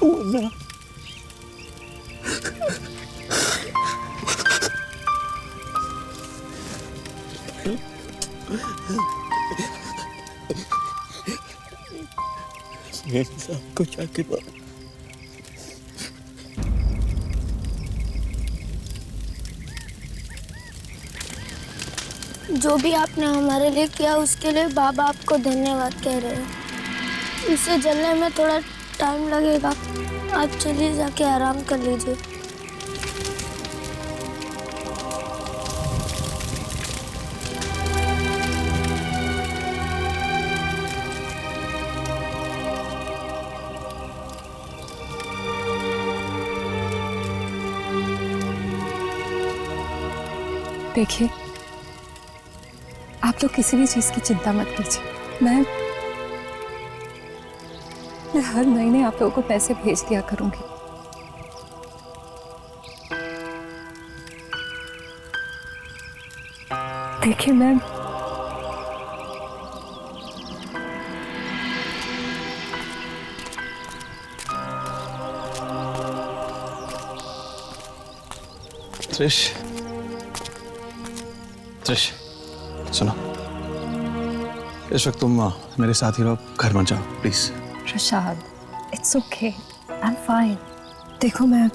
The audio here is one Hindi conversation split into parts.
मुन्ना, आपको जाके जो भी आपने हमारे लिए किया उसके लिए बाबा आपको धन्यवाद कह रहे हैं। इसे जलने में थोड़ा टाइम लगेगा, आप चलिए जाके आराम कर लीजिए। देखिए, आप लोग किसी भी चीज की चिंता मत कीजिए। मैं हर महीने आप लोगों को पैसे भेज दिया करूंगी। देखिए, मैं त्रिश, त्रिश, सुनो, इस वक्त तुम मेरे साथ ही रहो, घर मत जाओ please. Prasad, it's okay, I am fine. देखो, मैं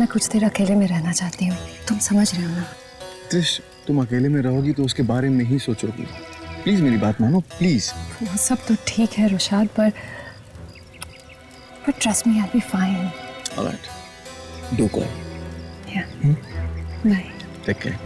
कुछ देर अकेले में रहना चाहती हूँ, तुम समझ रहे हो ना? त्रिश, तुम अकेले में रहोगी तो उसके बारे में ही सोचोगी। प्लीज मेरी बात मानो, प्लीज। वो सब तो ठीक है रुशाद, पर trust me, I will be fine. Alright, do go. या, बाय। Take care.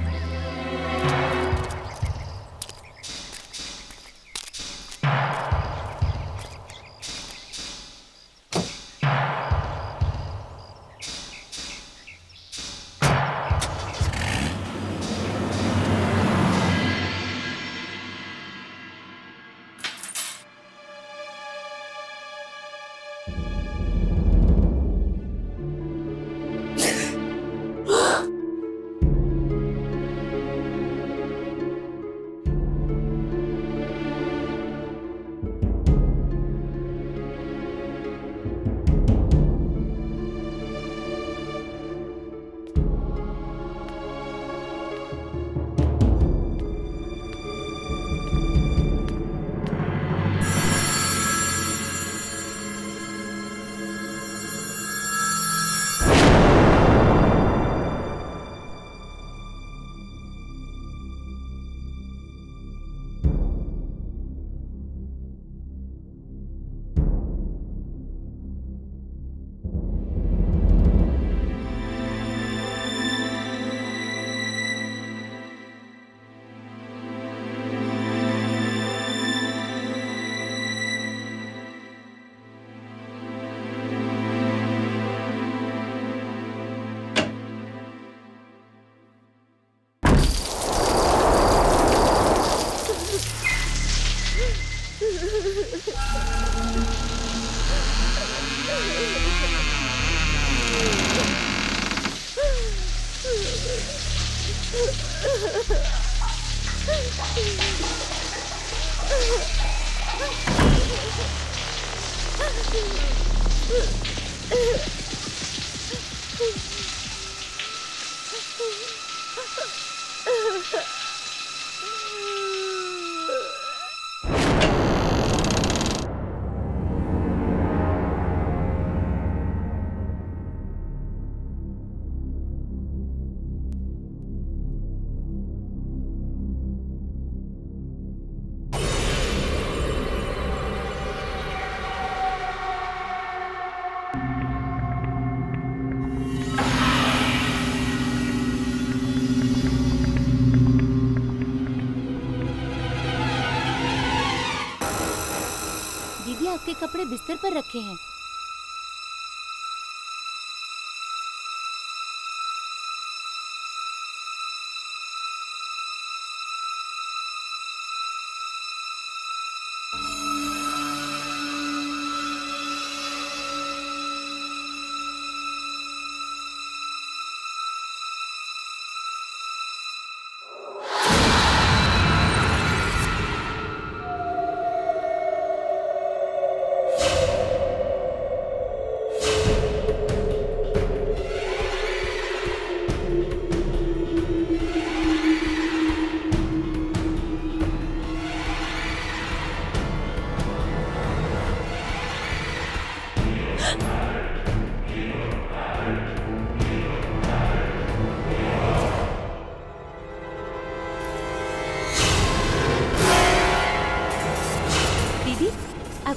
दीदी, आपके कपड़े बिस्तर पर रखे हैं।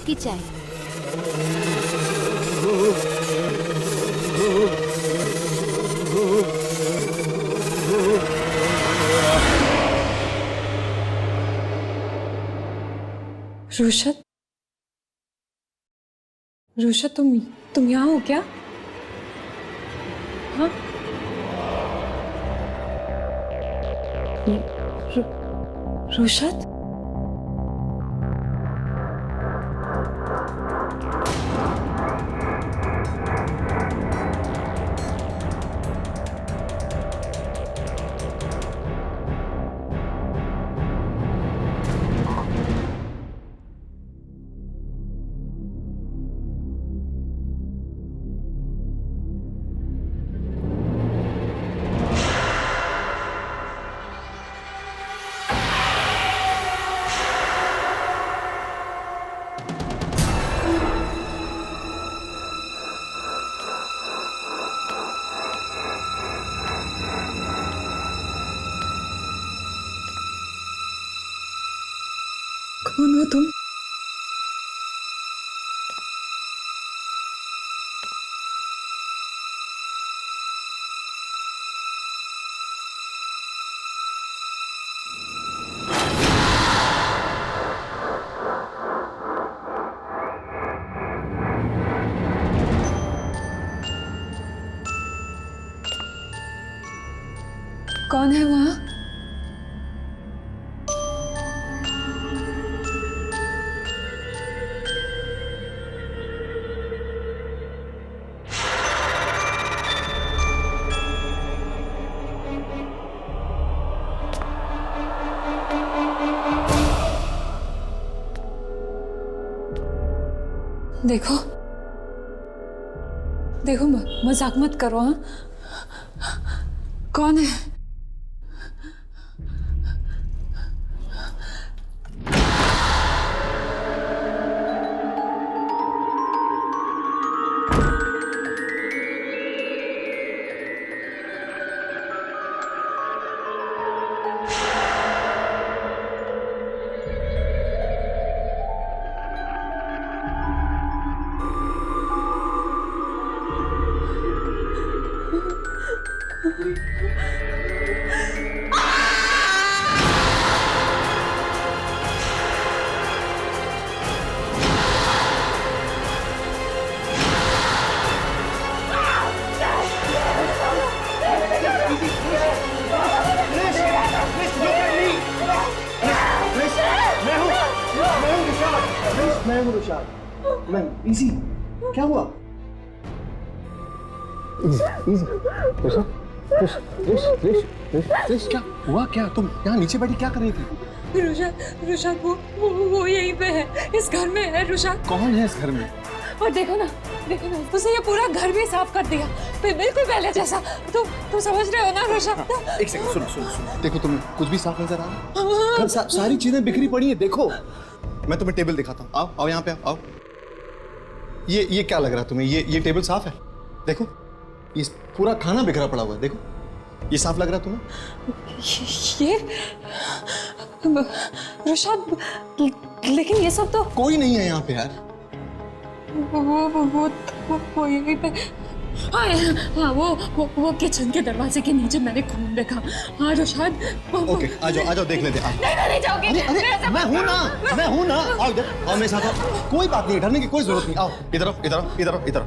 आपकी चाय। रुशत, रुशत तुम यहाँ हो क्या? हाँ? रुशत? कौन हो तुम? कौन है वहाँ? देखो देखो, मजाक मत करो। हाँ, कौन है? मैं हूँ रुशाद। मैं इजी। क्या हुआ? इजी रिश क्या हुआ? क्या तुम यहाँ नीचे बैठी क्या कर रही थी? रुशाद वो यहीं पे है, इस घर में है। रुशाद कौन है इस घर में? और देखो ना उसने ये पूरा घर भी साफ कर दिया, बिल्कुल पहले जैसा। तुम समझ रहे हो ना रुशाद? एक सेकंड, सुनो। देखो, तुम्हें कुछ भी साफ नजर आ रहा है? सारी चीजें बिखरी पड़ी है। देखो, मैं तुम्हें टेबल दिखाता हूँ। आओ यहाँ पे आओ। ये क्या लग रहा है तुम्हें? ये टेबल साफ है? देखो, ये पूरा खाना बिखरा पड़ा हुआ है। देखो, ये साफ लग रहा है तुम्हें? ये रुशाद, लेकिन ये सब तो कोई नहीं है यहाँ पे यार। वो यहीं पे। हाँ, वो किचन के दरवाजे के नीचे मैंने खून देखा। हाँ रुशाद। ओके, आ जाओ देख लेते हैं। नहीं जाओगे। अरे मैं हूँ ना। आओ इधर, आओ मेरे साथ आओ। कोई बात नहीं, डरने की कोई जरूरत नहीं। आओ इधर।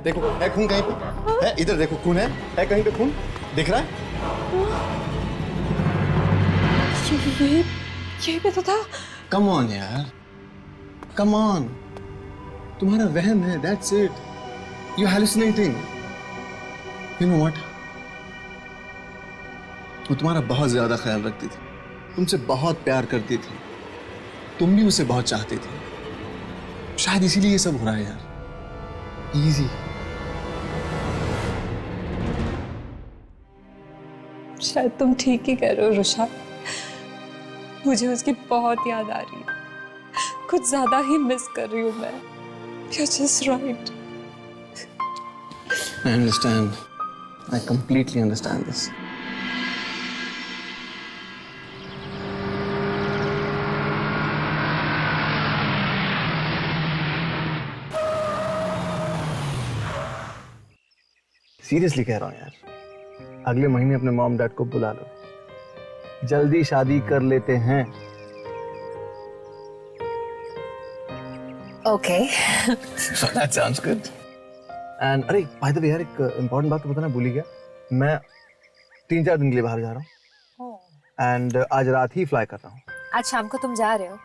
देखो, है खून कहीं पे? है इधर, देखो खून है कहीं पे? खून दिख रहा है? यही पे तो था। कम ऑन यार, कम ऑन। तुम्हारा वहम है, that's it. You're hallucinating. You know what? वो तुम्हारा बहुत ज्यादा ख्याल रखती थी, तुमसे बहुत प्यार करती थी, तुम भी उसे बहुत चाहते थे। शायद इसीलिए ये सब हो रहा है यार। इजी। शायद तुम ठीक ही कह रहे हो रुशाद। मुझे उसकी बहुत याद आ रही है, कुछ ज्यादा ही मिस कर रही हूँ मैं। You're just right. I understand. I completely understand this. Seriously कह रहा हूँ यार, अगले महीने अपने मॉम डैड को बुला लो, जल्दी शादी कर लेते हैं। Okay. That sounds good. And अरे by the way यार, एक इम्पोर्टेंट बात तो बताना भूल ही गया, मैं 3-4 दिन के लिए बाहर जा रहा हूँ एंड आज रात ही फ्लाई कर रहा हूँ। आज शाम को तुम जा रहे हो?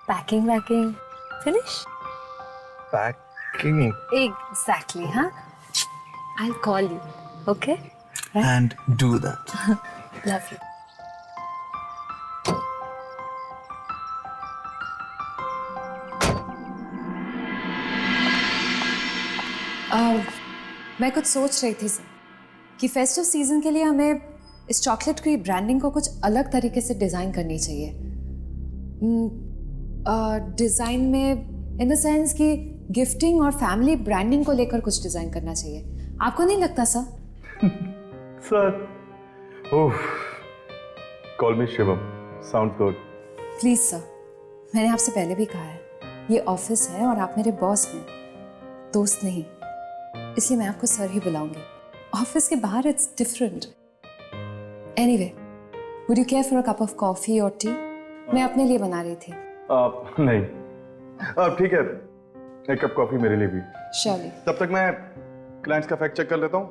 पैकिंग वैकिंग फिनिश? पैकिंग एग्जैक्टली, हाँ। I'll call you, okay? and do that. Love you. मैं कुछ सोच रही थी सर कि फेस्टिव सीजन के लिए हमें इस चॉकलेट की ब्रांडिंग को कुछ अलग तरीके से डिज़ाइन करनी चाहिए। डिज़ाइन में इन द सेंस कि गिफ्टिंग और फैमिली ब्रांडिंग को लेकर कुछ डिज़ाइन करना चाहिए। आपको नहीं लगता sir? Sir, oh, call me Shivam, sound good. Please sir, मैंने आपसे पहले भी कहा है, ये ऑफिस है और आप मेरे बॉस हैं, दोस्त नहीं, इसलिए मैं आपको सर ही बुलाऊंगी। ऑफिस के बाहर it's different. Anyway, would you care for a cup of coffee और टी? मैं अपने लिए बना रही थी। नहीं, ठीक है, एक कप कॉफी मेरे लिए भी। श्योरली। तब तक मैं क्लाइंट्स का फैक्ट चेक कर लेता हूँ,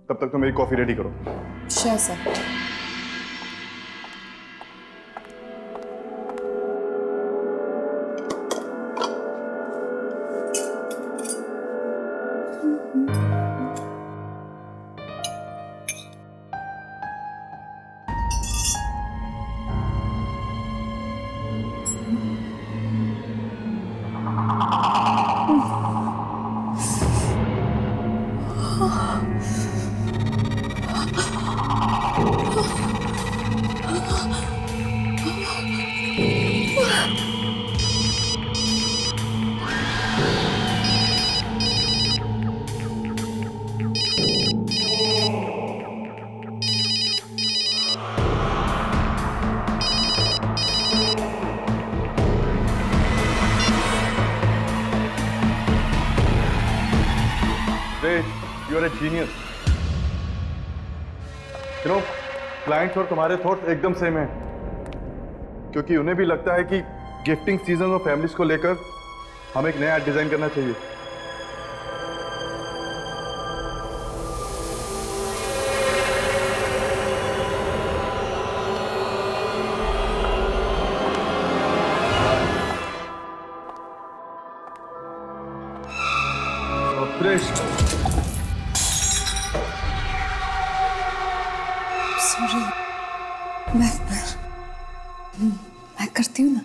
तब तक तो मेरी कॉफी रेडी करो। Sure sir. You are a genius. You know, clients और तुम्हारे थॉट्स एकदम सेम हैं, क्योंकि उन्हें भी लगता है कि गिफ्टिंग सीजन और फैमिलीज को लेकर हमें एक नया डिजाइन करना चाहिए। सॉरी, मैं करती हूँ ना।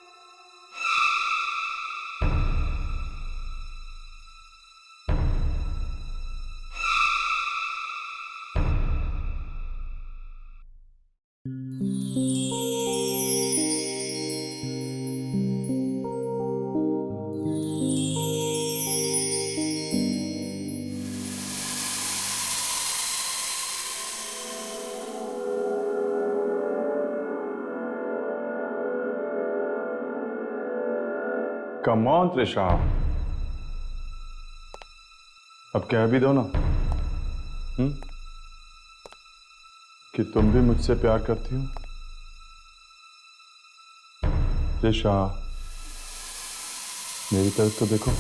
कम ऑन त्रिशा, अब कह भी दो ना कि तुम भी मुझसे प्यार करती हो। त्रिशा, मेरी तरफ तो देखो।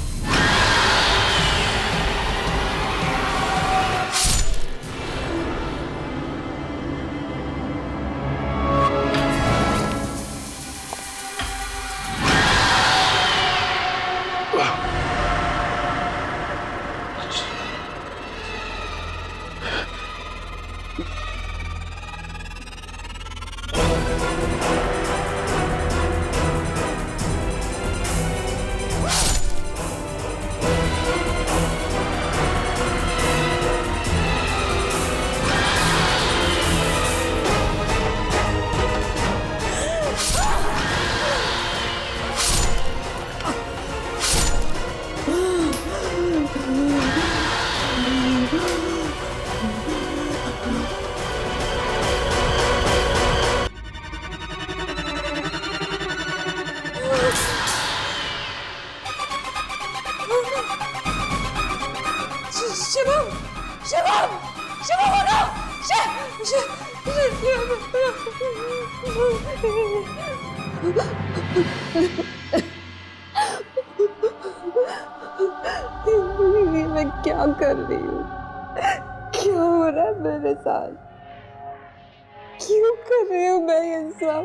शिवम, शिवम उठो, मैं क्या कर रही हूँ? क्या हो रहा है मेरे साथ? क्यों कर रही हूँ मैं ये सब?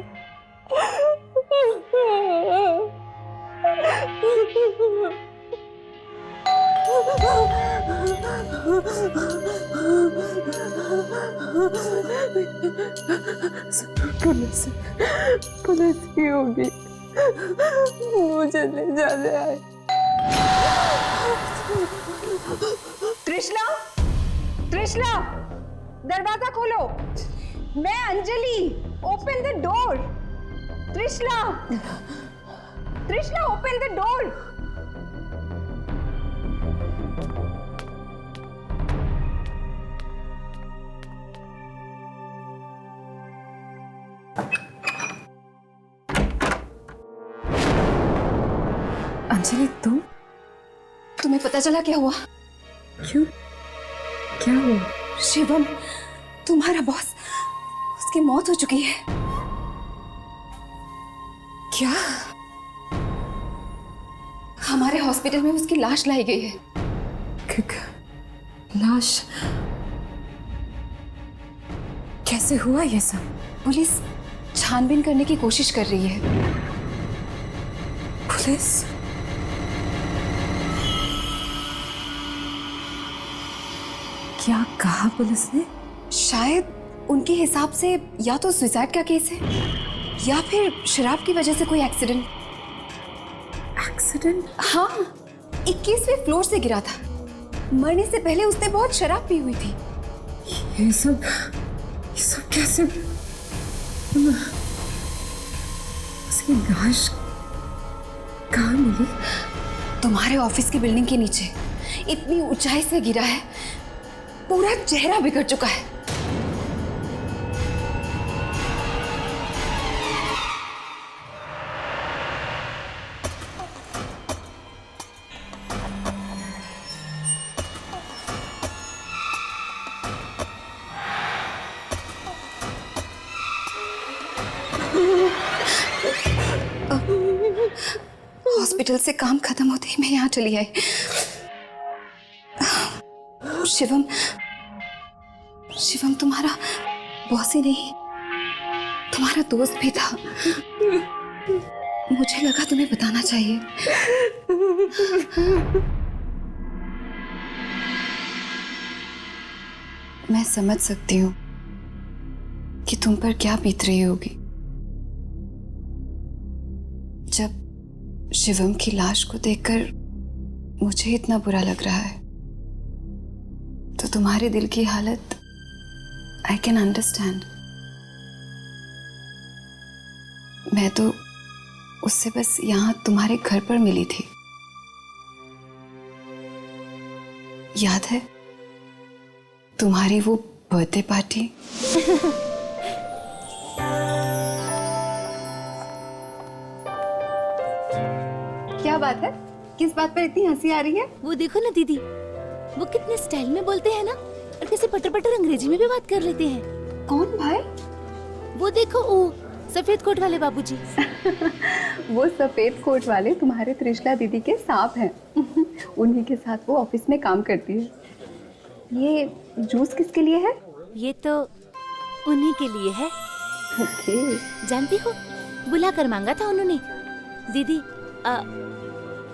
पुलिस की होगी, मुझे ले जाने आए। त्रिशला, त्रिशला, दरवाजा खोलो। मैं Anjali, open the door. Trishala, Trishala, open the door. Anjali, तुम्हें पता चला क्या हुआ? क्यों? क्या हुआ? शिवम, तुम्हारा बॉस, उसकी मौत हो चुकी है। क्या? हमारे हॉस्पिटल में उसकी लाश लाई गई है। लाश? कैसे हुआ ये सब? पुलिस छानबीन करने की कोशिश कर रही है। पुलिस? क्या कहा पुलिस ने? शायद उनके हिसाब से या तो सुसाइड का केस है या फिर शराब की वजह से कोई एक्सीडेंट। एक्सीडेंट? हाँ, 21वें फ्लोर से गिरा था। मरने से पहले उसने बहुत शराब पी हुई थी। ये सब कैसे? उसकी लाश कहाँ मिली? तुम्हारे ऑफिस की बिल्डिंग के नीचे। इतनी ऊंचाई से गिरा है, पूरा चेहरा बिगड़ चुका है। हॉस्पिटल से काम खत्म होते ही मैं यहाँ चली आई। शिवम, शिवम तुम्हारा बॉस ही नहीं, तुम्हारा दोस्त भी था। मुझे लगा तुम्हें बताना चाहिए। मैं समझ सकती हूँ कि तुम पर क्या बीत रही होगी जब शिवम की लाश को देखकर मुझे इतना बुरा लग रहा है। तो तुम्हारे दिल की हालत आई कैन अंडरस्टैंड। मैं तो उससे बस यहाँ तुम्हारे घर पर मिली थी। याद है तुम्हारी वो बर्थडे पार्टी? क्या बात है? किस बात पर इतनी हंसी आ रही है? वो देखो ना दीदी, वो कितने स्टाइल में बोलते हैं ना, और कैसे पटर पटर अंग्रेजी में भी बात कर लेते हैं। कौन भाई? वो देखो, वो सफेद कोट वाले बाबूजी। वो सफेद कोट वाले तुम्हारे त्रिशला दीदी के सांप हैं। उन्हीं के साथ वो ऑफिस में काम करती है। ये जूस किसके लिए है? ये तो उन्हीं के लिए है। ओके। जानती हो, बुला कर मांगा था उन्होंने। दीदी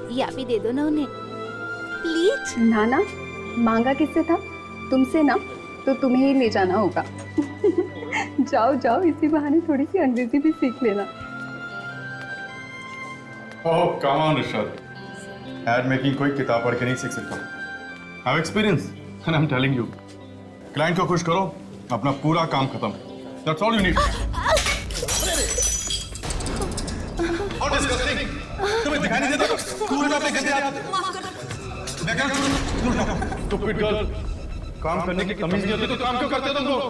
ये आप ही दे दो ना उन्हें प्लीज। ना ना, मांगा किससे था? तुमसे ना, तो तुम्हें ही ले जाना होगा। जाओ जाओ, इसी बहाने थोड़ी सी अंग्रेजी भी सीख लेना। Oh come on Rishabh, ad making कोई किताब पढ़ के नहीं सीख सकता। Have experience and I am telling you, client को खुश करो, अपना पूरा काम खत्म। That's all you need. और डिस्गस्टिंग, तुम्हें दिखाई नहीं देता? स्कूल में अपने गंदे हाथ। मैं कह रहा हूं, स्टूपिड गर्ल, काम करने की तमीज नहीं होती तो काम क्यों करते हो तुम लोग?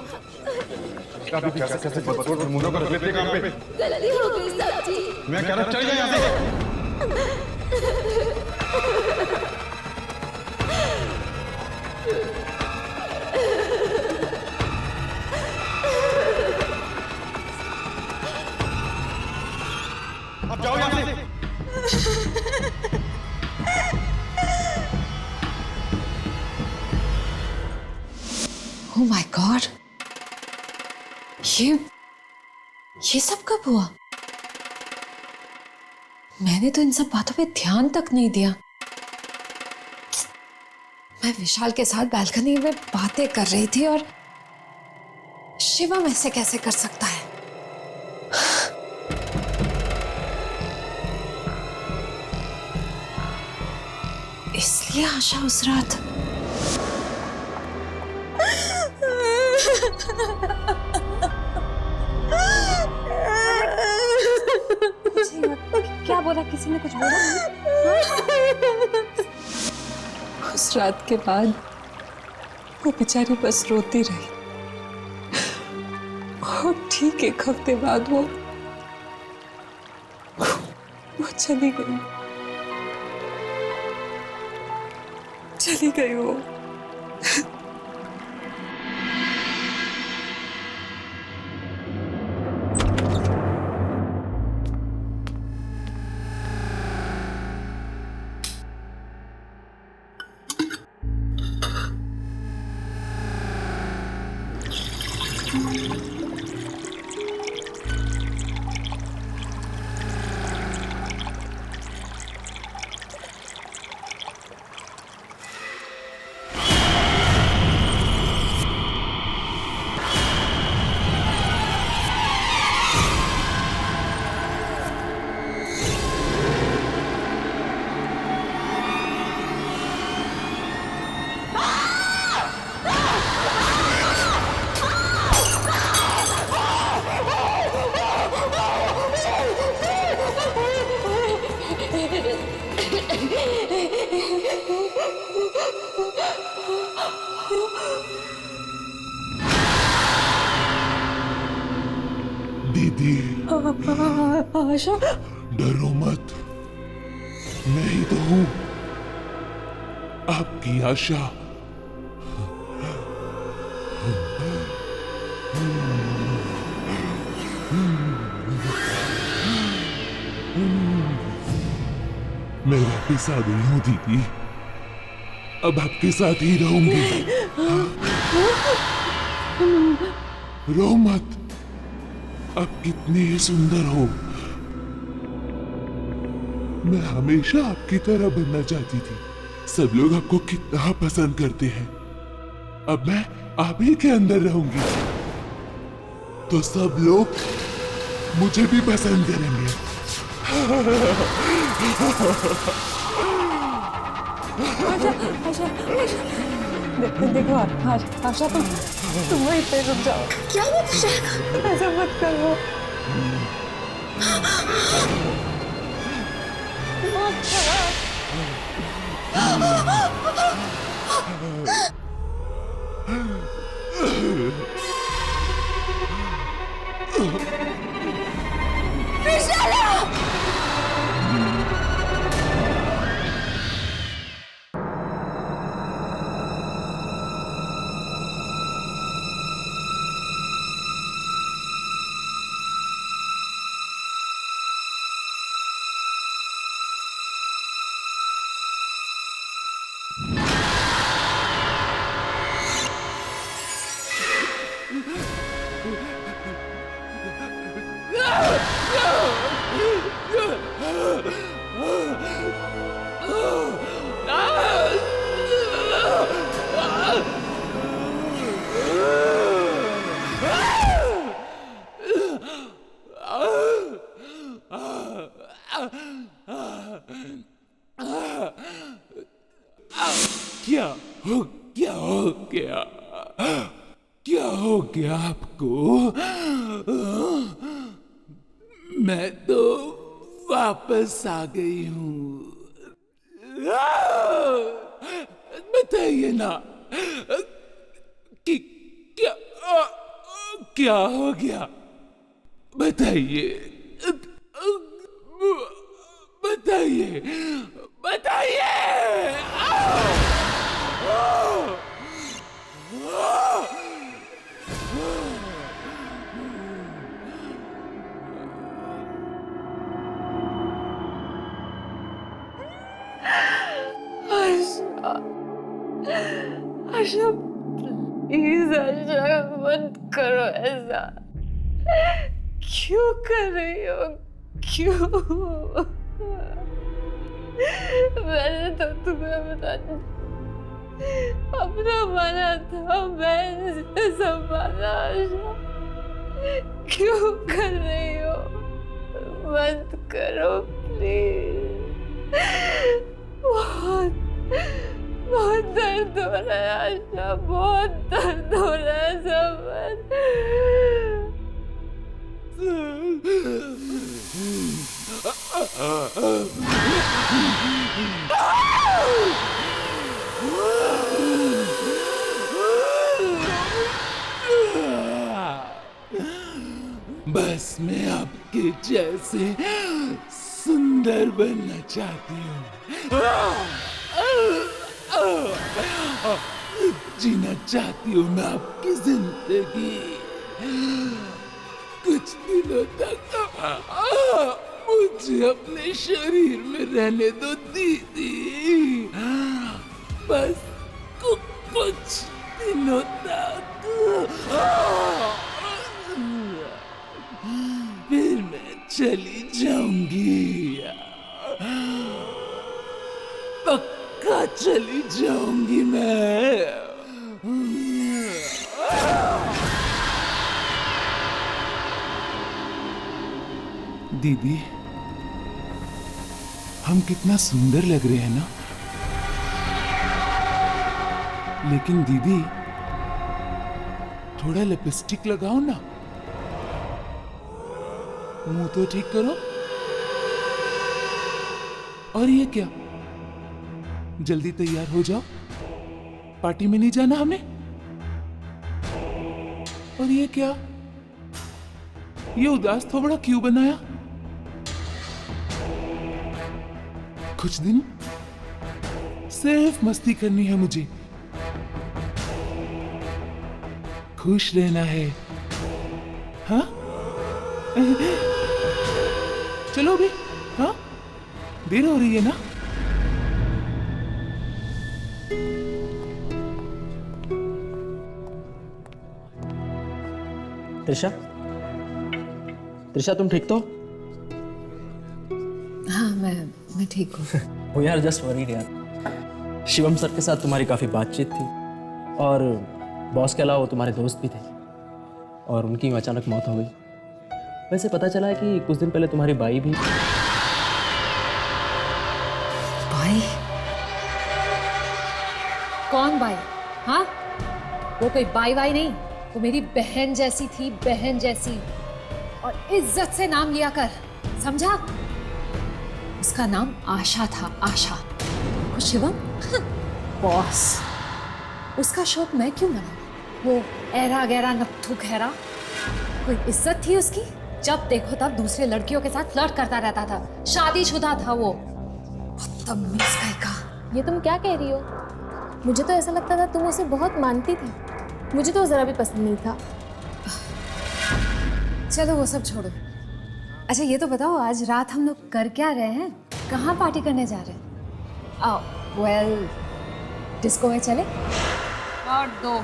कभी कैसे कैसे बदसूरत मुंडों को रख लेते काम पे। गलती हो गई सर जी। मैं कह रहा हूं चल जाए यहाँ से। अब जाओ यहाँ से। Oh my God! ये सब कब हुआ? मैंने तो इन सब बातों पे ध्यान तक नहीं दिया। मैं विशाल के साथ बालकनी में बातें कर रही थी और शिवम ऐसे कैसे कर सकता है? इसलिए आशा उस रात क्या बोला? किसी ने कुछ बोला? उस रात के बाद वो बेचारी बस रोती रही और ठीक 1 हफ्ते बाद वो चली गई। चली गई वो। दीदी आशा, डरो मत, मैं ही तो हूं आपकी आशा। मैं वापिस आ गई हूं दीदी, अब आपके साथ ही रहूंगी। रो मत, आप कितनी सुंदर हो। मैं हमेशा आपकी तरह बनना चाहती थी। सब लोग आपको कितना पसंद करते हैं। अब मैं आप ही के अंदर रहूंगी तो सब लोग मुझे भी पसंद करेंगे। देखो आशा, तुम वहीं पे रुक जाओ। क्या बात है? ऐसा मत करो। क्या हो गया आपको? मैं तो वापस आ गई हूँ। बताइए ना कि क्या हो गया? बताइए, बताइए, बताइए। आशा प्लीज आशा मत करो ऐसा। क्यों कर रही हो? क्यों? मैंने तो तुम्हें बताया अपना माना था, मैं संभाला। आशा क्यों कर रही हो? मत करो प्लीज। बहुत बहुत दर्द हो रहा है आशा, बहुत दर्द हो रहा है समर। बस मैं आपके जैसे सुंदर बनना चाहती हूँ, जीना चाहती हूँ मैं आपकी जिंदगी कुछ दिनों तक। मुझे अपने शरीर में रहने दो दीदी, बस कुछ दिनों तक। फिर मैं चली जाऊंगी, पक्का चली जाऊंगी मैं। दीदी, हम कितना सुंदर लग रहे हैं ना? लेकिन दीदी, थोड़ा लिपस्टिक लगाओ ना, मुंह तो ठीक करो। और ये क्या, जल्दी तैयार हो जाओ, पार्टी में नहीं जाना हमें? और ये क्या, ये उदास थोबड़ा क्यों बनाया? कुछ दिन सिर्फ मस्ती करनी है मुझे, खुश रहना है। हाँ, चलो भी। हाँ, देर हो रही है ना? त्रिशा, त्रिशा तुम ठीक तो? हाँ, मैं ठीक हूँ। वो यार जस्ट वरीड यार, शिवम सर के साथ तुम्हारी काफ़ी बातचीत थी और बॉस के अलावा वो तुम्हारे दोस्त भी थे और उनकी अचानक मौत हो गई। वैसे पता चला है कि कुछ दिन पहले तुम्हारी बाई भी। बाई? कौन बाई? हाँ, वो कोई बाई वाई नहीं, वो मेरी बहन जैसी थी, बहन जैसी। और इज्जत से नाम लिया कर, समझा? उसका नाम आशा था, आशा। और शिवम बॉस, उसका शौक मैं क्यों मना? वो ऐरा गैरा नत्थु खैरा, कोई इज्जत थी उसकी? जब देखो तब दूसरे लड़कियों के साथ फ्लर्ट करता रहता था, शादीशुदा था वो। बदतमीज का। ये तुम क्या कह रही हो? मुझे तो ऐसा लगता था तुम उसे बहुत मानती थी। मुझे तो जरा भी पसंद नहीं था। चलो वो सब छोड़ो। अच्छा ये तो बताओ, आज रात हम लोग कर क्या रहे हैं? कहाँ पार्टी करने जा रहे हैं? वेल, डिस्को में चले? और दो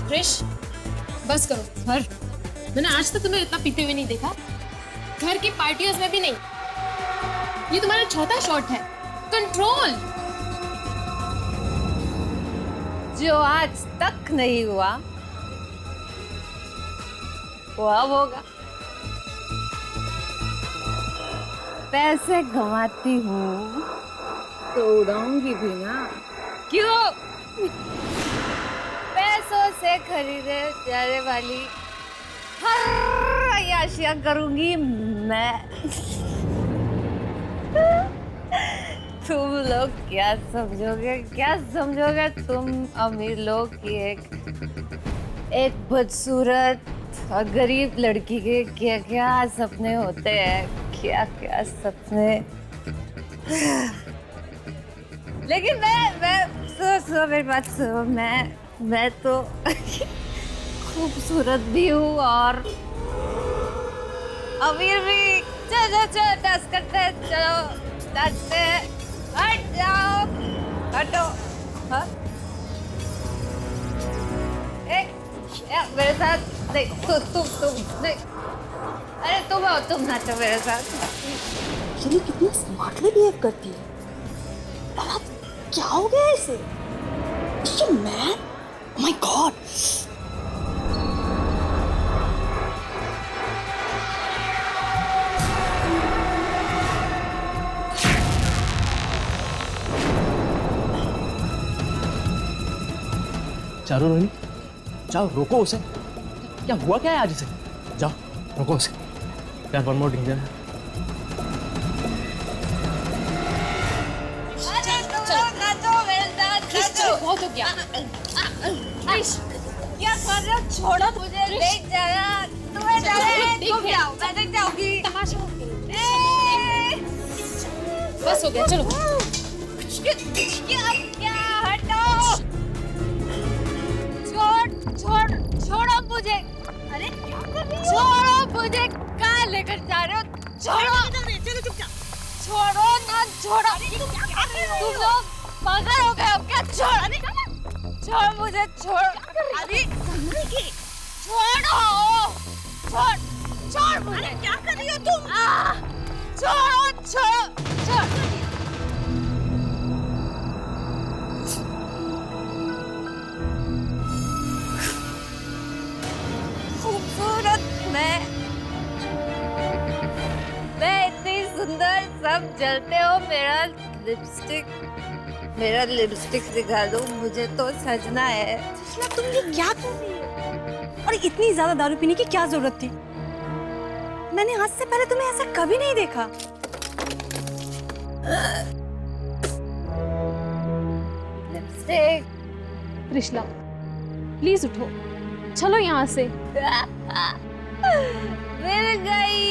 क्रिश, बस करो। घर, मैंने आज तक तुम्हें इतना पीते हुए नहीं देखा। घर की पार्टियों में भी नहीं। ये तुम्हारा चौथा शॉट है। कंट्रोल। जो आज तक नहीं हुआ वो अब होगा। पैसे कमाती हूँ तो उड़ाऊंगी भी ना। क्यों? पैसों से खरीदे जाने वाली हर अय्याशियां करूंगी मैं। तुम लोग क्या समझोगे तुम अमीर लोग की एक बदसूरत और गरीब लड़की के क्या क्या सपने होते हैं, क्या क्या सपने। लेकिन मैं सुनो मेरी बात सुनो, मैं तो खूबसूरत भी हूँ और अमीर भी। चलो डांस करते हैं, चलो नाचते हैं। हट जाओ, हट नहीं तुम नहीं, अरे तुम आओ, तुम नाचो मेरे साथ। चलिए कितनी स्मार्टली बिहेव करती है। अब क्या हो गया इसे? Man, oh my God. चारो रोहिणी, जाओ रोको उसे। क्या हुआ क्या है आज इसे? जाओ रोको उसे। यार वन मोर डेंजर है। बहुत हो गया। क्या कर रहे हो? छोड़ो मुझे, देख जरा। तुम्हें डर है? तुम जाओ, मैं देख जाऊंगी। तमाशा बस हो गया, चलो। क्या हटो, छोड़ो मुझे। अरे क्या कर रही हो? छोड़ो मुझे, कहाँ लेकर जा रहे हो? चलो चुपचाप। छोड़ो ना, छोड़ो। तुम लोग पागल हो गए हो क्या? छोड़ मुझे, छोड़। अरे छोड़ मुझे। क्या कर रही हो तुम? छोड़। खूबसूरत मैं इतनी सुंदर, सब जलते हो। मेरा लिपस्टिक दिखा दो, मुझे तो सजना है। तुम ये क्या कर रही हो? और इतनी ज्यादा दारू पीने की क्या जरूरत थी? मैंने आज से पहले तुम्हें ऐसा कभी नहीं देखा। लिपस्टिक। त्रिशला प्लीज उठो, चलो यहाँ से। मिल गई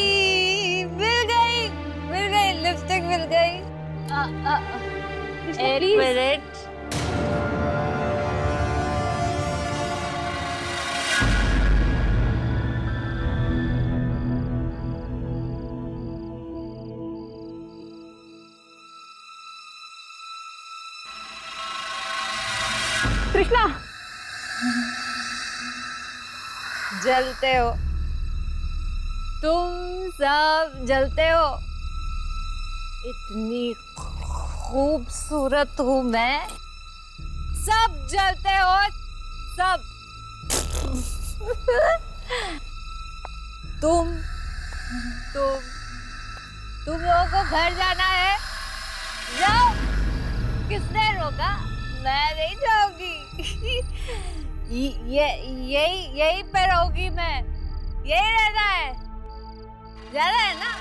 लिपस्टिक मिल गई। एक मिनट। त्रिशला जलते हो तुम, सब जलते हो। इतनी खूबसूरत हूँ मैं, सब जलते हो सब। तुम लोगों को घर जाना है, जाओ। किसने रोका? मैं नहीं जाऊंगी। यही पे रहूंगी मैं, यही रहना है। जाना है ना?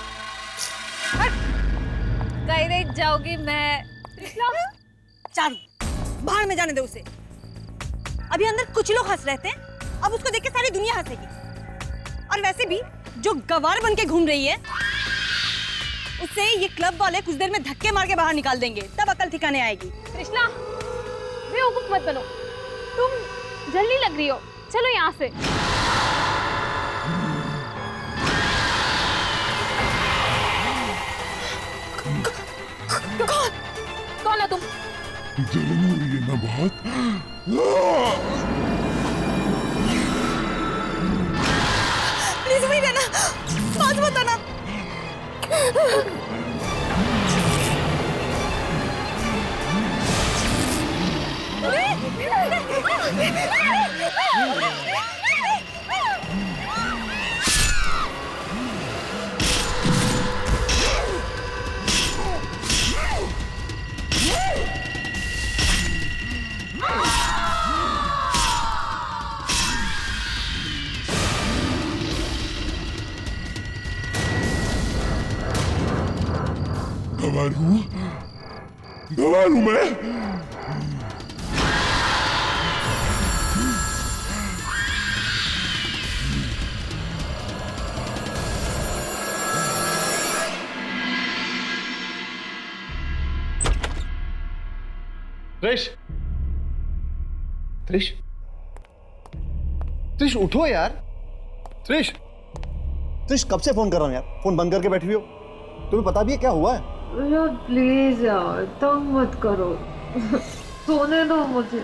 कहीं नहीं जाऊंगी मैं। चारू, बाहर में जाने दो उसे। अभी अंदर कुछ लोग हंस रहे थे, अब उसको देख के सारी दुनिया हंसेगी। और वैसे भी जो गवार बन के घूम रही है, उससे ये क्लब वाले कुछ देर में धक्के मार के बाहर निकाल देंगे, तब अकल ठिकाने आएगी। त्रिशला बेवकूफ मत बनो, तुम जल्दी लग रही हो, चलो यहाँ से। कौन हो तुम? जलन हो रही है ना बहुत? प्लीज वही रहना, बात बताना। गवार हूँ मैं। त्रिश उठो यार। त्रिश कब से फोन कर रहा हूँ यार, फोन बंद करके बैठी हुई हो। तुम्हें पता भी है क्या हुआ है? प्लीज यार, तंग मत करो, सोने दो मुझे।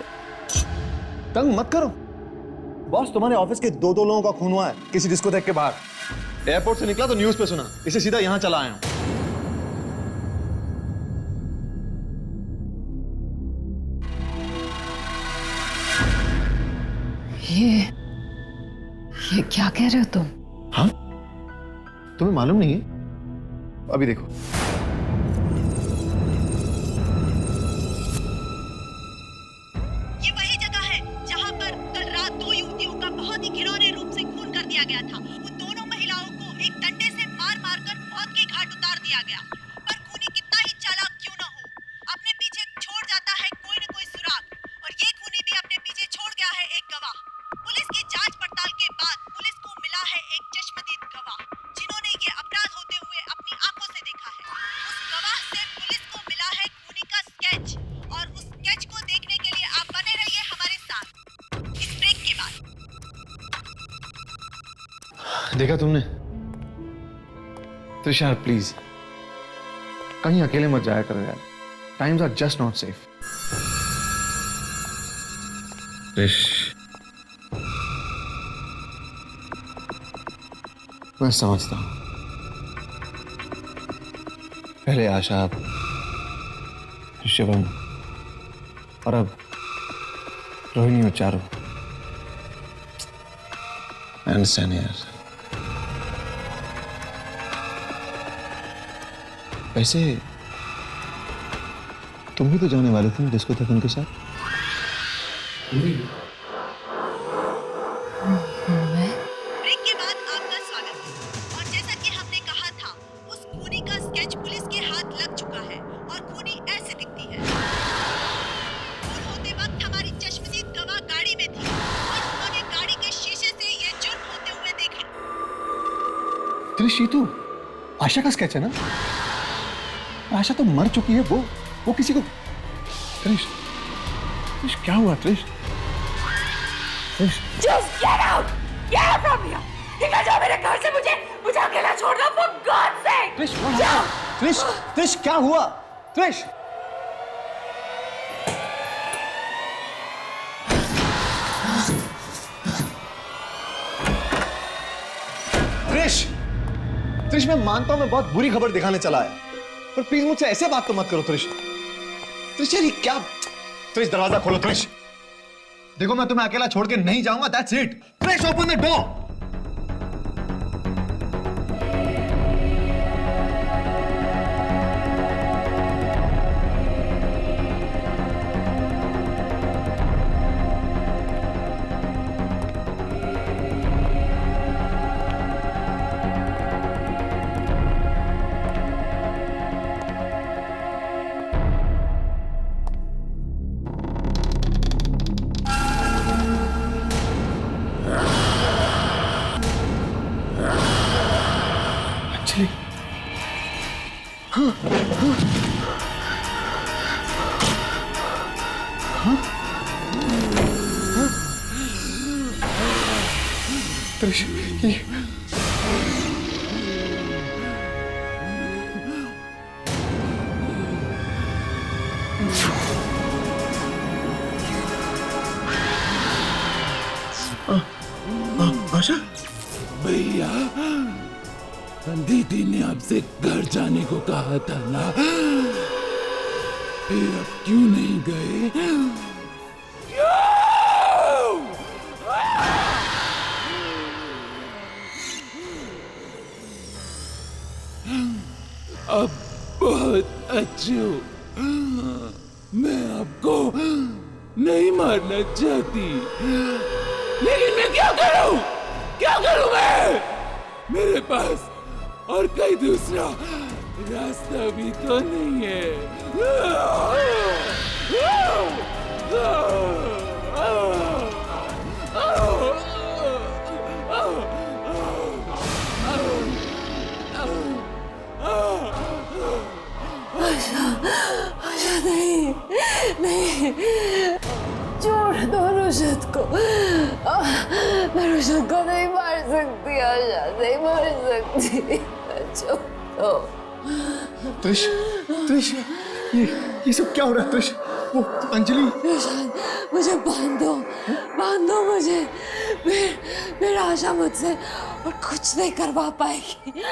तंग मत करो? बॉस तुम्हारे ऑफिस के दो लोगों का खून हुआ है किसी डिस्कोथेक के बाहर। एयरपोर्ट से निकला तो न्यूज पे सुना, इसे सीधा यहां चला आया हूं। ये क्या कह रहे हो तुम? हाँ, तुम्हें मालूम नहीं है? अभी देखो। ये वही जगह है जहां पर कल रात 2 युवतियों का बहुत ही घिनौने रूप से खून कर दिया गया था। उन दोनों महिलाओं को एक डंडे से मार मारकर मौत के घाट उतार दिया गया। पर खूनी कितना ही चालाक क्यों न हो, अपने पीछे छोड़ जाता है कोई न कोई सुराग, और ये खूनी भी अपने पीछे छोड़ गया है एक गवाह। पुलिस की जांच पड़ताल के बाद पुलिस को मिला है एक चश्मदीद गवाह, जिन्होंने ये अपराध होते हुए अपनी आंखों से देखा है। उस गवाह से पुलिस को मिला है खूनी का स्केच, और उस स्केच को देखने के लिए आप बने रहिए हमारे साथ इस ब्रेक के बाद। देखा तुमने? त्रिशा प्लीज कहीं अकेले मत जाया करो यार, times are just not safe. Trish, मैं समझता हूं, पहले आशा, शिवम और अब रोहिणी और चारू। I understand यार। वैसे तुम भी तो जाने वाले थे डिस्कोथेक उनके साथ। ब्रेक के बाद आपका स्वागत है। और जैसा कि हमने कहा था, उस खूनी का स्केच पुलिस के हाथ लग चुका है और खूनी ऐसे दिखती है। खून होते वक्त हमारी चश्मदीद गवाह गाड़ी में थी और उन्होंने गाड़ी के शीशे से ये जुर्म होते हुए देखा। त्रिश, तू आशा का स्केच है ना? आशा तो मर चुकी है, वो किसी को। त्रिश, त्रिश क्या हुआ त्रिश? त्रिश, Just get out! Get out from here! निकल जाओ मेरे घर से, मुझे अकेला छोड़ दो, for God's sake! त्रिश, त्रिश, त्रिश क्या हुआ? त्रिश, त्रिश, त्रिश मैं मानता हूं मैं बहुत बुरी खबर दिखाने चला आया, पर प्लीज मुझसे ऐसे बात तो मत करो त्रिश। त्रिश यार ये क्या? त्रिश दरवाजा खोलो त्रिश। देखो मैं तुम्हें अकेला छोड़ के नहीं जाऊंगा, that's it. Trish open the door. Trish ये आशा, भैया दीदी ने आपसे घर जाने को कहा था ना, फिर अब क्यों नहीं गए? अब बहुत अच्छे हो, मैं आपको नहीं मारना चाहती, लेकिन मैं क्या करूं मैं? मेरे पास और कोई दूसरा रास्ता भी तो नहीं है। आशा नहीं, छोड़ दो रुशद को। मैं रुशद को नहीं मार सकती, आशा नहीं मार सकती, छोड़ दो। त्रिश, त्रिश ये सब क्या हो रहा है त्रिश? वो अंजलि, मुझे बांध दो मुझे। फिर आशा मुझसे और कुछ नहीं करवा पाएगी।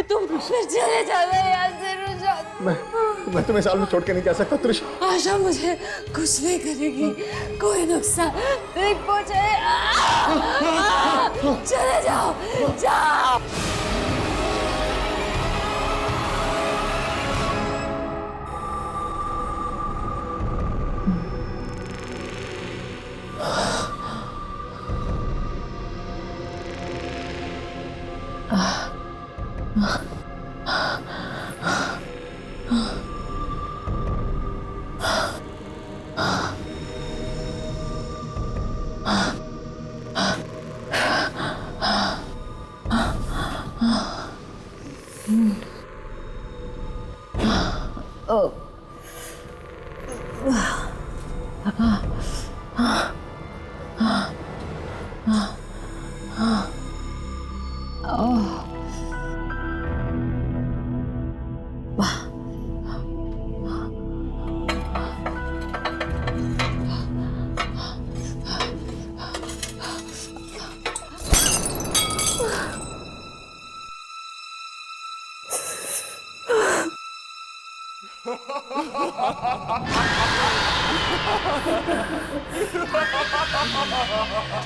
तुम फिर चले जाना यहाँ से रुशाद। मैं तुम्हें साल में छोड़ के नहीं जा सकता त्रिश। आशा मुझे कुछ नहीं करेगी, कोई नुकसान नहीं पहुंचे। चले जाओ, जाओ।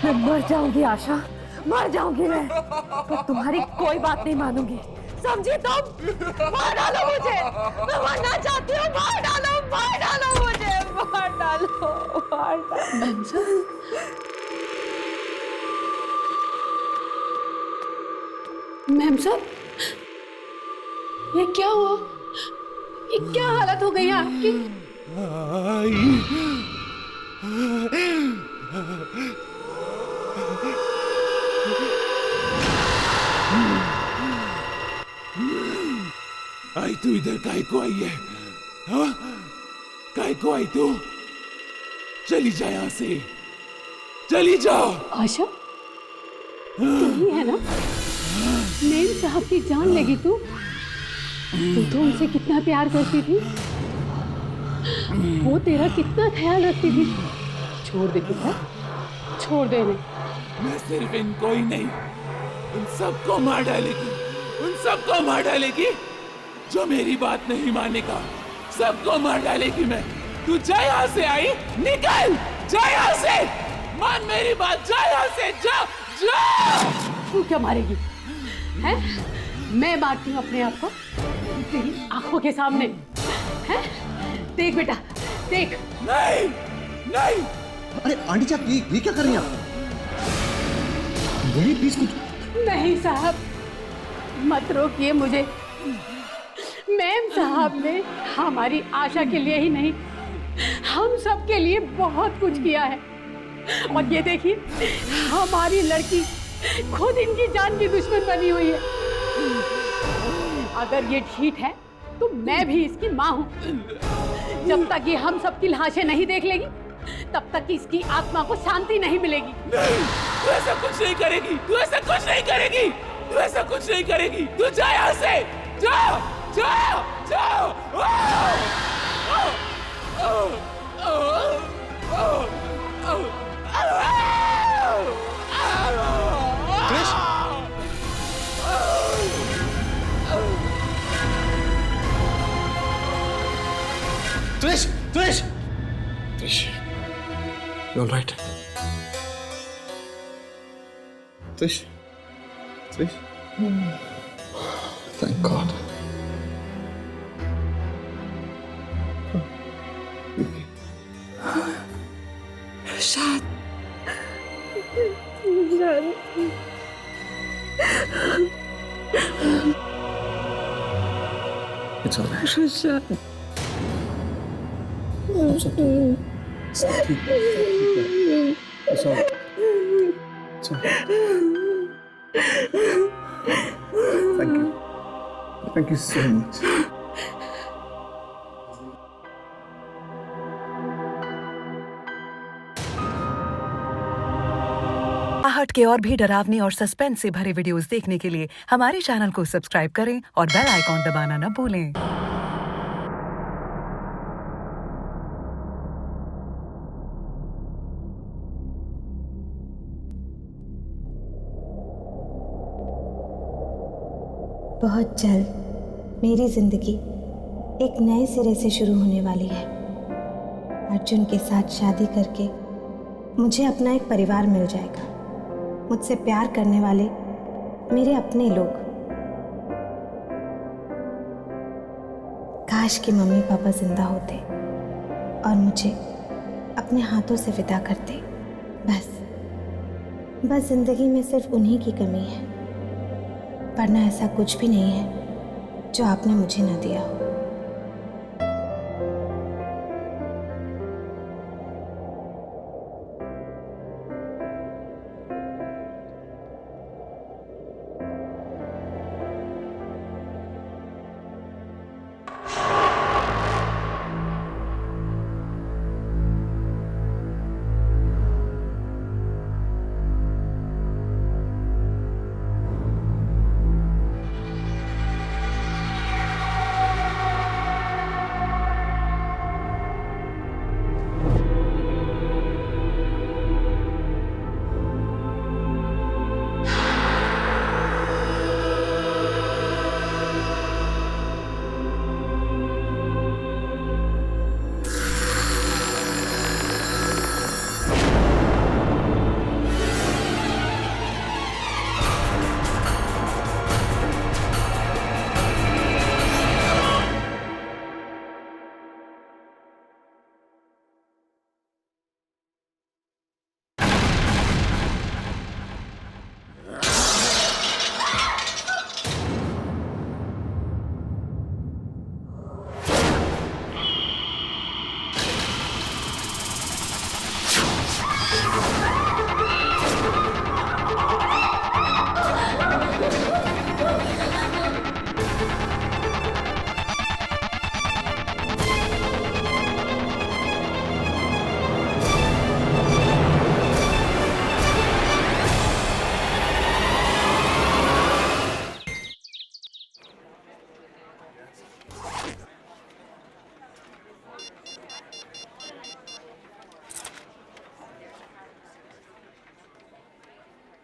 मैं मर जाऊंगी आशा, मर जाऊंगी मैं, तो तुम्हारी कोई बात नहीं मानूंगी, समझी तुम? मार डालो मुझे, मैं मरना चाहती हूँ, मार डालो मुझे, मार डालो। मैम साहब, ये क्या हुआ? ये क्या हालत हो गई आपकी? आई तू इधर काहे को आई है? हाँ? काहे को आई तू? चली जा यहाँ से, चली जा। आशा, तू ही है ना? मेम साहब की जान लेगी तू? तू तो उनसे कितना प्यार करती थी, वो तेरा कितना ख्याल रखती थी। छोड़ दे बेटा, छोड़ दे नहीं। मैं सिर्फ इनको ही नहीं, उन सबको मार डालेगी, उन सबको मार डालेगी जो मेरी बात नहीं मानेगा, सबको मार डालेगी मैं। तू जा यहाँ से, आई निकल, जा यहाँ से, मान मेरी बात, जा यहाँ से, जा जा। तू क्या मारेगी? हैं? मैं मारती हूँ अपने आप को तेरी आंखों के सामने, हैं? देख बेटा, देख। नहीं, नहीं। अरे आंटी साहब, ये क्या कर रही हैं आप? बोलिए प्लीज कुछ। नहीं साहब, मत रोकिए मुझे। मैम साहब ने हमारी आशा के लिए ही नहीं, हम सब के लिए बहुत कुछ किया है। और ये देखिए, हमारी लड़की खुद इनकी जान की दुश्मन बनी हुई है। अगर ये ठीक है तो मैं भी इसकी माँ हूँ। जब तक ये हम सबकी लाशें नहीं देख लेगी, तब तक इसकी आत्मा को शांति नहीं मिलेगी। नहीं, तू ऐसा कुछ नहीं करेगी, तू ऐसा कुछ नहीं करेगी, तू ऐसा कुछ नहीं करेगी। तू जा यहाँ से, जा, जा, जा। त्रिश, त्रिश, त्रिश, you're all right. Trish, Trish. Thank God. Rushad, It's all right. Rushad. It's okay. It's okay. It's all right. It's all right. Thank you. Thank you so much. आहट के और भी डरावनी और सस्पेंस से भरे वीडियोस देखने के लिए हमारे चैनल को सब्सक्राइब करें और बेल आइकॉन दबाना न भूलें। बहुत जल्द मेरी जिंदगी एक नए सिरे से शुरू होने वाली है। अर्जुन के साथ शादी करके मुझे अपना एक परिवार मिल जाएगा, मुझसे प्यार करने वाले मेरे अपने लोग। काश कि मम्मी पापा जिंदा होते और मुझे अपने हाथों से विदा करते। बस जिंदगी में सिर्फ उन्हीं की कमी है, वरना ऐसा कुछ भी नहीं है जो आपने मुझे ना दिया हो।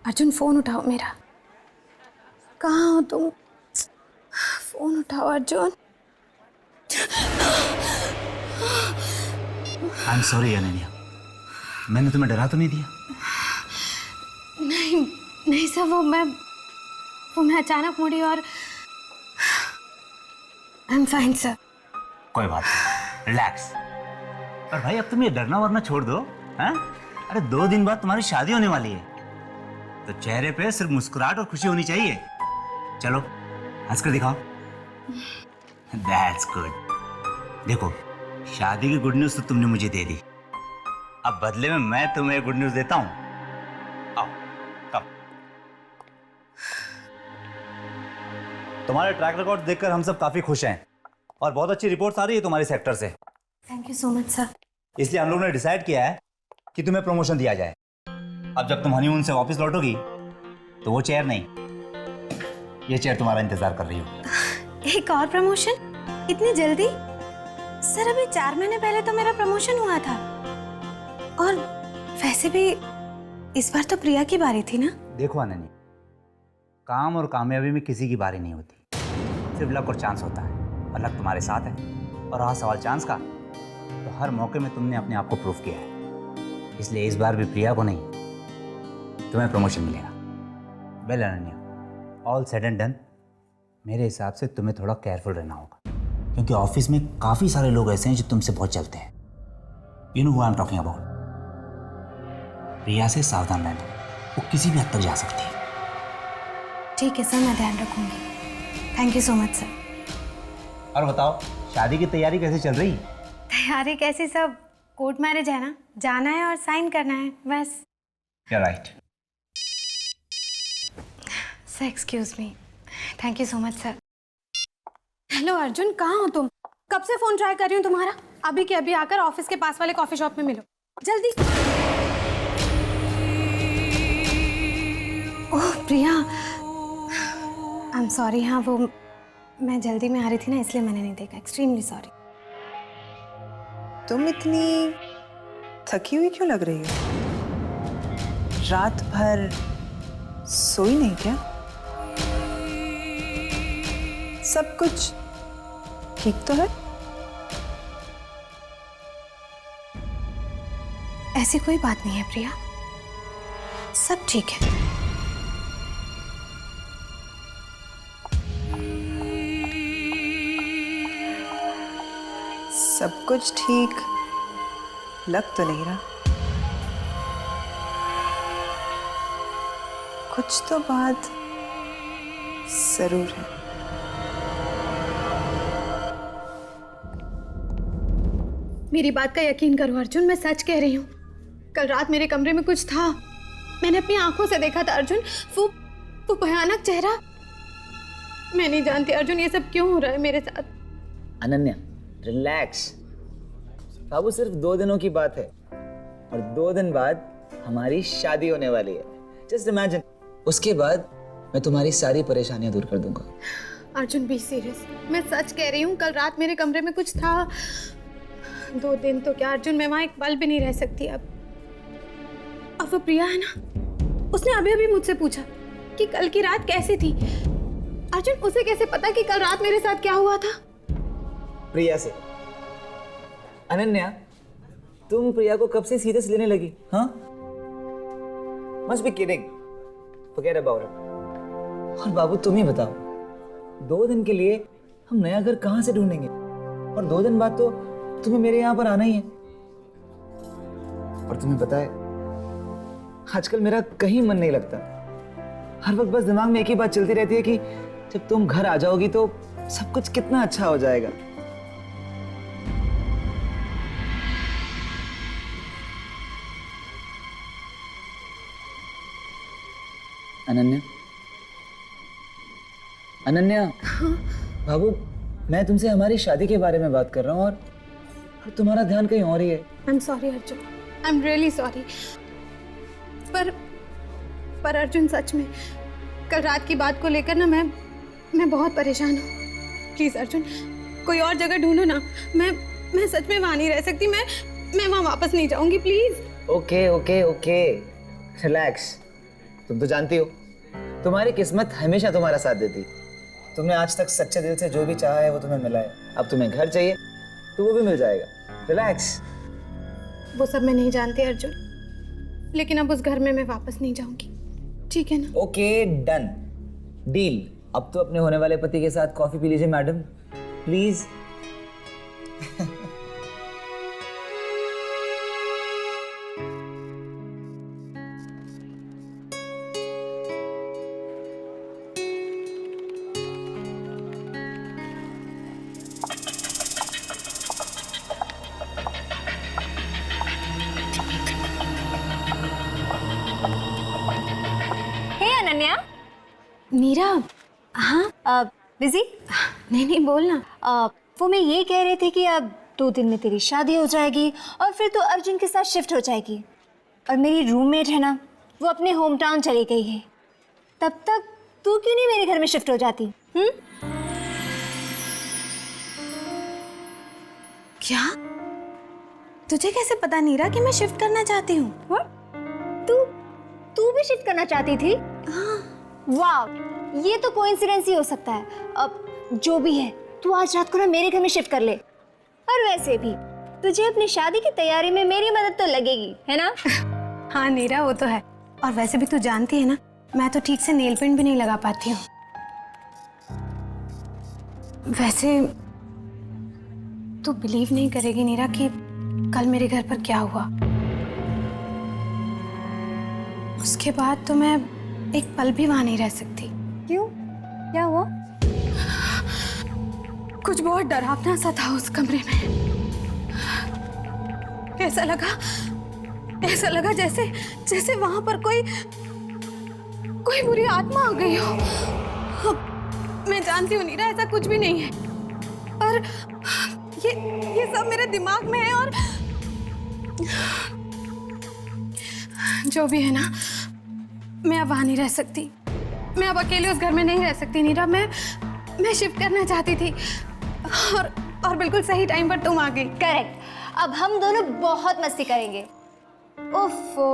अर्जुन फोन उठाओ मेरा। कहाँ हो तुम? फोन उठाओ Arjun. I am sorry Ananya, मैंने तुम्हें डरा तो नहीं दिया? नहीं सर, वो मैं अचानक मुड़ी और आई एम फाइन सर। कोई बात नहीं, रिलैक्स। पर भाई अब तुम ये डरना वरना छोड़ दो, हैं? अरे 2 दिन बाद तुम्हारी शादी होने वाली है, तो चेहरे पे सिर्फ मुस्कुराहट और खुशी होनी चाहिए। चलो हंस कर दिखाओ। That's good। देखो, शादी की गुड न्यूज तो तुमने मुझे दे दी, अब बदले में मैं तुम्हें गुड न्यूज देता हूं। आओ, कम। तुम्हारे ट्रैक रिकॉर्ड देखकर हम सब काफी खुश हैं और बहुत अच्छी रिपोर्ट्स आ रही है तुम्हारे सेक्टर से। Thank you so much sir. इसलिए हम लोगों ने डिसाइड किया है कि तुम्हें प्रमोशन दिया जाए। अब जब तुम हनीमून से वापस लौटोगी तो वो चेयर नहीं, ये चेयर तुम्हारा इंतजार कर रही होगी। एक और प्रमोशन? इतनी जल्दी? सर अभी 4 महीने पहले तो मेरा प्रमोशन हुआ था, और वैसे भी इस बार तो प्रिया की बारी थी ना। देखो अनन्या, काम और कामयाबी में किसी की बारी नहीं होती, सिर्फ लक और चांस होता है, और लक तुम्हारे साथ है। और रहा सवाल चांस का, तो हर मौके में तुमने अपने आप को प्रूव किया है, इसलिए इस बार भी प्रिया को नहीं, तुम्हें प्रमोशन मिलेगा। Well Ananya, all said and done, मेरे हिसाब से तुम्हें थोड़ा केयरफुल रहना होगा, क्योंकि ऑफिस में काफ़ी सारे लोग ऐसे हैं जो तुमसे बहुत चलते हैं। You know who I am talking about. Priya से सावधान रहना, वो किसी भी हद तक जा सकती है। ठीक है सर, मैं ध्यान रखूंगी। Thank you so much sir. और बताओ, शादी की तैयारी कैसे चल रही? तैयारी कैसी, सब कोर्ट मैरिज है ना, जाना है और साइन करना है बस। Right. Sir excuse me. Thank you so much sir. Hello Arjun, कहाँ हो तुम? कब से फोन ट्राई कर रही हूँ तुम्हारा। अभी के अभी आकर ऑफिस के पास वाले कॉफी शॉप में मिलो, जल्दी। ओह प्रिया, आई एम सॉरी। हाँ वो मैं जल्दी में आ रही थी ना, इसलिए मैंने नहीं देखा। Extremely sorry. तुम इतनी थकी हुई क्यों लग रही हो? रात भर सोई नहीं क्या? सब कुछ ठीक तो है? ऐसी कोई बात नहीं है प्रिया, सब ठीक है। सब कुछ ठीक लग तो नहीं रहा। कुछ तो बात जरूर है। मेरी बात का यकीन करो अर्जुन, मैं सच कह रही हूँ। कल रात मेरे कमरे में कुछ था, मैंने अपनी आंखों से देखा था अर्जुन। वो भयानक चेहरा। मैं नहीं जानती अर्जुन ये सब क्यों हो रहा है मेरे साथ। अनन्या रिलैक्स, बाबू सिर्फ 2 दिनों की बात है और 2 दिन बाद हमारी शादी होने वाली है। जस्ट इमेजिन, उसके बाद मैं तुम्हारी सारी परेशानियां दूर कर दूंगा। अर्जुन बी सीरियस, मैं सच कह रही हूँ। कल रात मेरे कमरे में कुछ था। 2 दिन तो क्या अर्जुन, मैं वहाँ एक पल भी नहीं रह सकती अब। और वो प्रिया है ना, उसने अभी अभी मुझसे पूछा कि कल की रात कैसी थी। अर्जुन उसे कैसे पता कि कल रात मेरे साथ क्या हुआ था? प्रिया से। अनन्या, तुम प्रिया को कब से सीरियस लेने लगी? हाँ? Must be kidding. Forget about it. और बाबू तुम ही बताओ, 2 दिन के लिए हम नया घर कहाँ से ढूंढेंगे? और 2 दिन बाद तो तुम्हें मेरे यहाँ पर आना ही है। और तुम्हें पता है, आजकल मेरा कहीं मन नहीं लगता। हर वक्त बस दिमाग में एक ही बात चलती रहती है कि जब तुम घर आ जाओगी तो सब कुछ कितना अच्छा हो जाएगा। अनन्या, अनन्या, बाबू मैं तुमसे हमारी शादी के बारे में बात कर रहा हूँ और तुम्हारा ध्यान कहीं और ही है। I am sorry Arjun, I am really sorry. पर अर्जुन सच में कल रात की बात को लेकर ना मैं बहुत परेशान हूँ। प्लीज अर्जुन, कोई और जगह ढूंढो ना। मैं सच में वहाँ नहीं रह सकती। मैं वहाँ वापस नहीं जाऊंगी, please. Okay okay okay, relax. तुम तो जानती हो तुम्हारी किस्मत हमेशा तुम्हारा साथ देती। तुमने आज तक सच्चे दिल से जो भी चाहा है वो तुम्हें मिला है। अब तुम्हें घर चाहिए तो वो भी मिल जाएगा। रिलैक्स। वो सब मैं नहीं जानती अर्जुन, लेकिन अब उस घर में मैं वापस नहीं जाऊंगी, ठीक है ना? Okay done, deal. अब तो अपने होने वाले पति के साथ कॉफी पी लीजिए मैडम, प्लीज। मीरा, हाँ बिजी? नहीं बोलना। वो मैं ये कह रही थी कि अब 2 दिन में तेरी शादी हो जाएगी और फिर तो अर्जुन के साथ शिफ्ट हो जाएगी। और मेरी रूममेट है ना, वो अपने होम टाउन चली गई है। तब तक तू क्यों नहीं मेरे घर में शिफ्ट हो जाती? क्या? तुझे कैसे पता नीरा कि मैं शिफ्ट करना चाहती हूँ? तू भी शिफ्ट करना चाहती थी? हाँ। वाह, ये तो कोइंसिडेंस ही हो सकता है। अब जो भी है, तू आज रात को ना मेरे घर में शिफ्ट कर ले। और वैसे भी तुझे अपनी शादी की तैयारी में मेरी मदद तो लगेगी, है ना? हाँ नीरा, वो तो है। और वैसे भी तू जानती है ना, मैं तो ठीक से नेल पेंट भी नहीं लगा पाती हूँ। वैसे तू बिलीव नहीं करेगी नीरा कि कल मेरे घर पर क्या हुआ। उसके बाद तो मैं एक पल भी वहां नहीं रह सकती। क्यों? क्या हुआ? कुछ बहुत डरावना सा था उस कमरे में। ऐसा लगा जैसे वहां पर कोई बुरी आत्मा आ गई हो। मैं जानती हूँ नीरा, ऐसा कुछ भी नहीं है, पर ये सब मेरे दिमाग में है। और जो भी है ना, मैं अब वहां नहीं रह सकती। मैं अब अकेले उस घर में नहीं रह सकती नीरा। मैं शिफ्ट करना चाहती थी और बिल्कुल सही टाइम पर तुम आ गई। करेक्ट। अब हम दोनों बहुत मस्ती करेंगे। ओफो,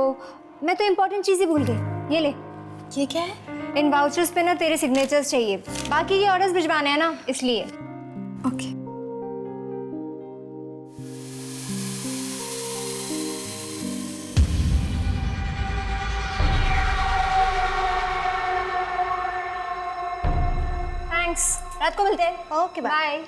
मैं तो इम्पोर्टेंट चीज ही भूल गई। ये ले, ये क्या है? इन वाउचर्स पे ना तेरे सिग्नेचर्स चाहिए, बाकी ये ऑर्डर्स भिजवाने हैं ना, इसलिए। ओके। थैंक्स, रात को मिलते हैं। Okay bye.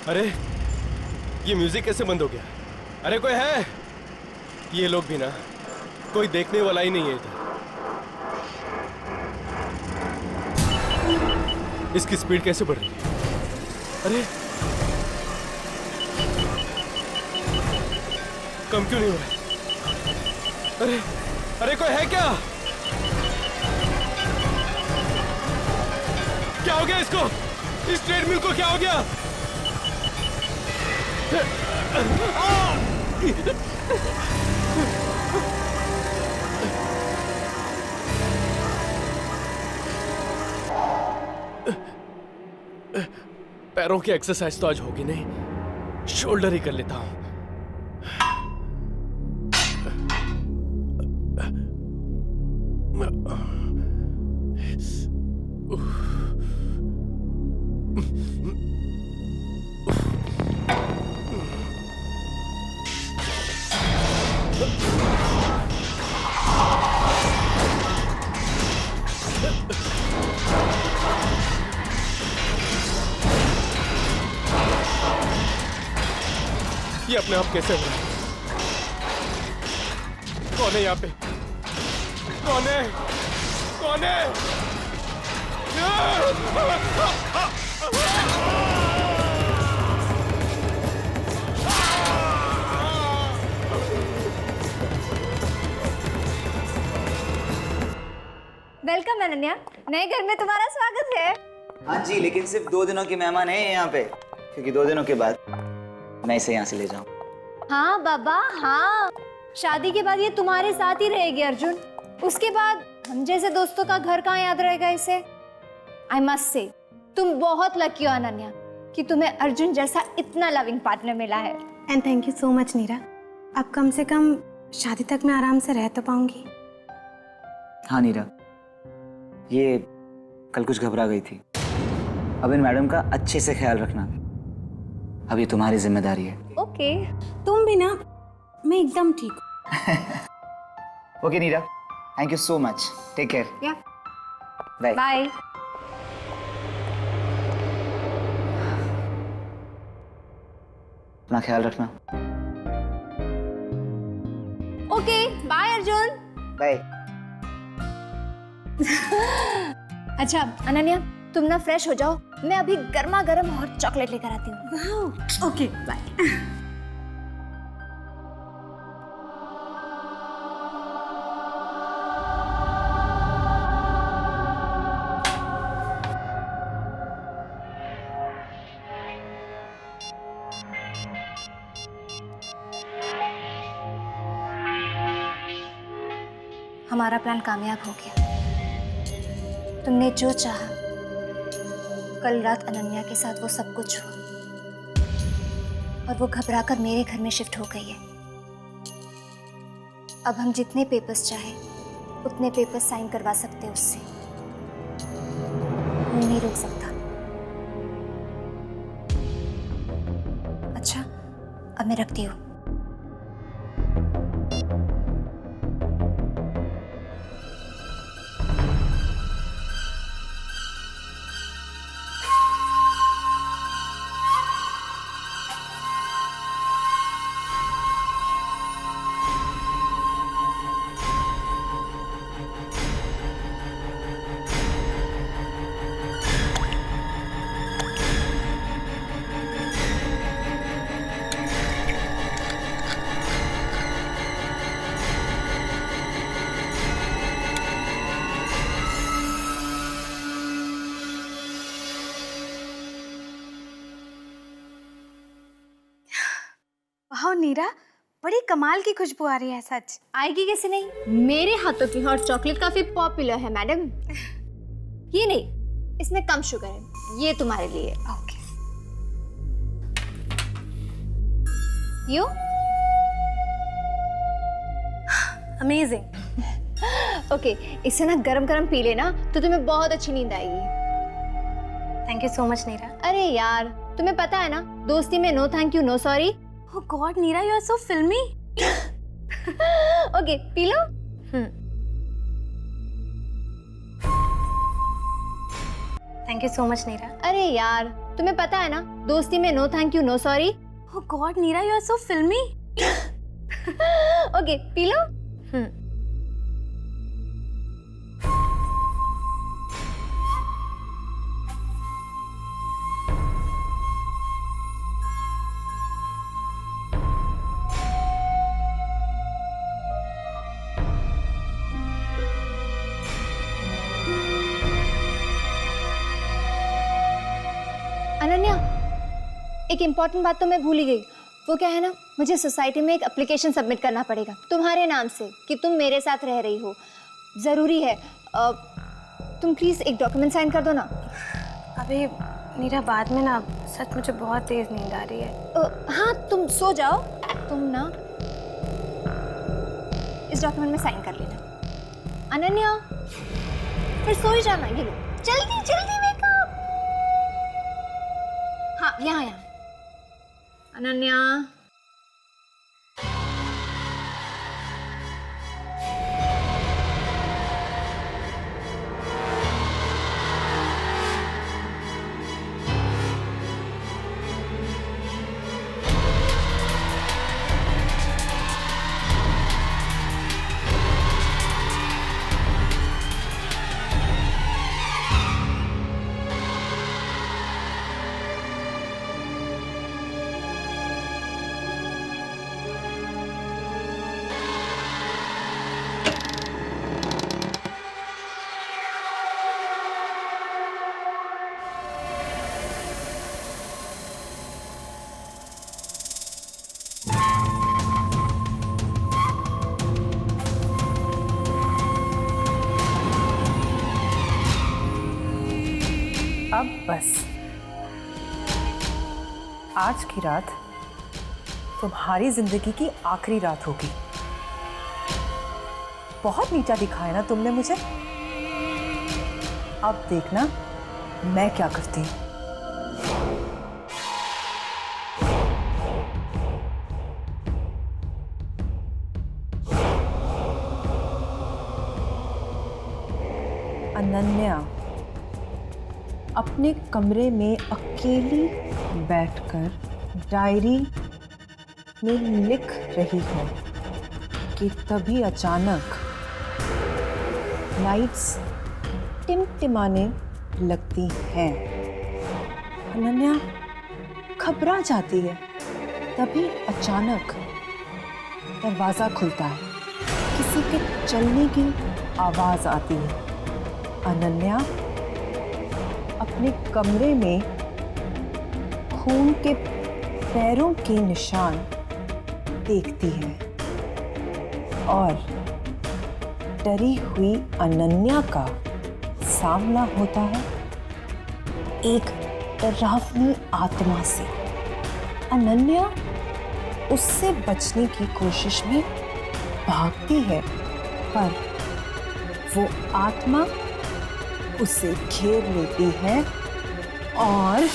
अरे ये म्यूजिक कैसे बंद हो गया? अरे कोई है? ये लोग भी ना, कोई देखने वाला ही नहीं है इधर। इसकी स्पीड कैसे बढ़ रही है? अरे कम क्यों नहीं हो रहा? अरे अरे कोई है क्या? क्या हो गया इसको? इस ट्रेडमिल को क्या हो गया? पैरों की एक्सरसाइज तो आज होगी नहीं, शोल्डर ही कर लेता हूं। ये अपने आप कैसे हो रहा है? कौन है यहाँ पे? कौन है? कौन है? वेलकम अनन्या, नए घर में तुम्हारा स्वागत है। हाँ जी, लेकिन सिर्फ 2 दिनों की मेहमान है यहाँ पे, क्योंकि 2 दिनों के बाद मैं इसे यहाँ से ले जाऊँ। हाँ बाबा हाँ, शादी के बाद ये तुम्हारे साथ ही रहेगी अर्जुन। उसके बाद हम जैसे दोस्तों का घर कहाँ याद रहेगा इसे। आई मस्ट से तुम बहुत लकी हो अनन्या कि तुम्हें अर्जुन जैसा इतना लविंग पार्टनर मिला है। And thank you so much Neera. अब कम से कम शादी तक मैं आराम से रह तो पाऊंगी। हाँ नीरा, ये कल कुछ घबरा गई थी। अब इन मैडम का अच्छे से ख्याल रखना, अब ये तुम्हारी जिम्मेदारी है। ओके। तुम भी ना, मैं एकदम ठीक हूँ। Okay Neera, thank you so much, take care. Yeah bye bye. अपना ख्याल रखना। Okay bye Arjun. बाय। अच्छा अनन्या, तुम ना फ्रेश हो जाओ, मैं अभी गर्मा गर्म हॉट चॉकलेट लेकर आती हूँ। वाह, ओके बाय। हमारा प्लान कामयाब हो गया। तुमने जो चाहा, कल रात अनन्या के साथ वो सब कुछ हुआ और वो घबराकर मेरे घर में शिफ्ट हो गई है। अब हम जितने पेपर्स चाहे उतने पेपर्स साइन करवा सकते हैं उससे, कोई नहीं रोक सकता। अच्छा, अब मैं रखती हूँ। वाह नीरा, बड़ी कमाल की खुशबू आ रही है। सच आएगी कैसे नहीं, मेरे हाथों की हॉट चॉकलेट काफी पॉपुलर है मैडम। ये नहीं, इसमें कम शुगर है, ये तुम्हारे लिए। ओके। You amazing. ओके, इसे ना गरम गरम पी लेना तो तुम्हें बहुत अच्छी नींद आएगी। Thank you so much Neera. अरे यार, तुम्हें पता है ना, दोस्ती में no thank you no sorry. Oh god Neera, you are so filmy. Okay, पी लो। Thank you so much Neera. अरे यार, तुम्हें पता है ना, दोस्ती में no thank you no sorry. Oh god Neera, you are so filmy. Okay, पी लो। अनन्या, एक इम्पॉर्टेंट बात तो मैं भूल ही गई। वो क्या है ना, मुझे सोसाइटी में एक एप्लीकेशन सबमिट करना पड़ेगा तुम्हारे नाम से कि तुम मेरे साथ रह रही हो। ज़रूरी है, तुम प्लीज़ एक डॉक्यूमेंट साइन कर दो ना। अभी नीरा, बाद में ना, सच मुझे बहुत तेज़ नींद आ रही है। हाँ, तुम सो जाओ। तुम ना इस डॉक्यूमेंट में साइन कर लेना। अनन्या, फिर सो ही जाना। ये लो, जल्दी जल्दी वेकअप। हाँ, यहाँ यहाँ। अनन्या, अब बस आज की रात तुम्हारी जिंदगी की आखिरी रात होगी। बहुत नीचा दिखाया ना तुमने मुझे, अब देखना मैं क्या करती हूँ। अनन्या अपने कमरे में अकेली बैठकर डायरी में लिख रही है कि तभी अचानक लाइट्स टिमटिमाने लगती हैं। अनन्या घबरा जाती है। तभी अचानक दरवाज़ा खुलता है, किसी के चलने की आवाज़ आती है। अनन्या अपने कमरे में खून के पैरों के निशान देखती है और डरी हुई अनन्या का सामना होता है एक डरावनी आत्मा से। अनन्या उससे बचने की कोशिश में भागती है, पर वो आत्मा उसे घेर लेती है और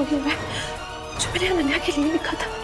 लिखूंगी मैं जो मैंने अनन्या के लिए लिखा था।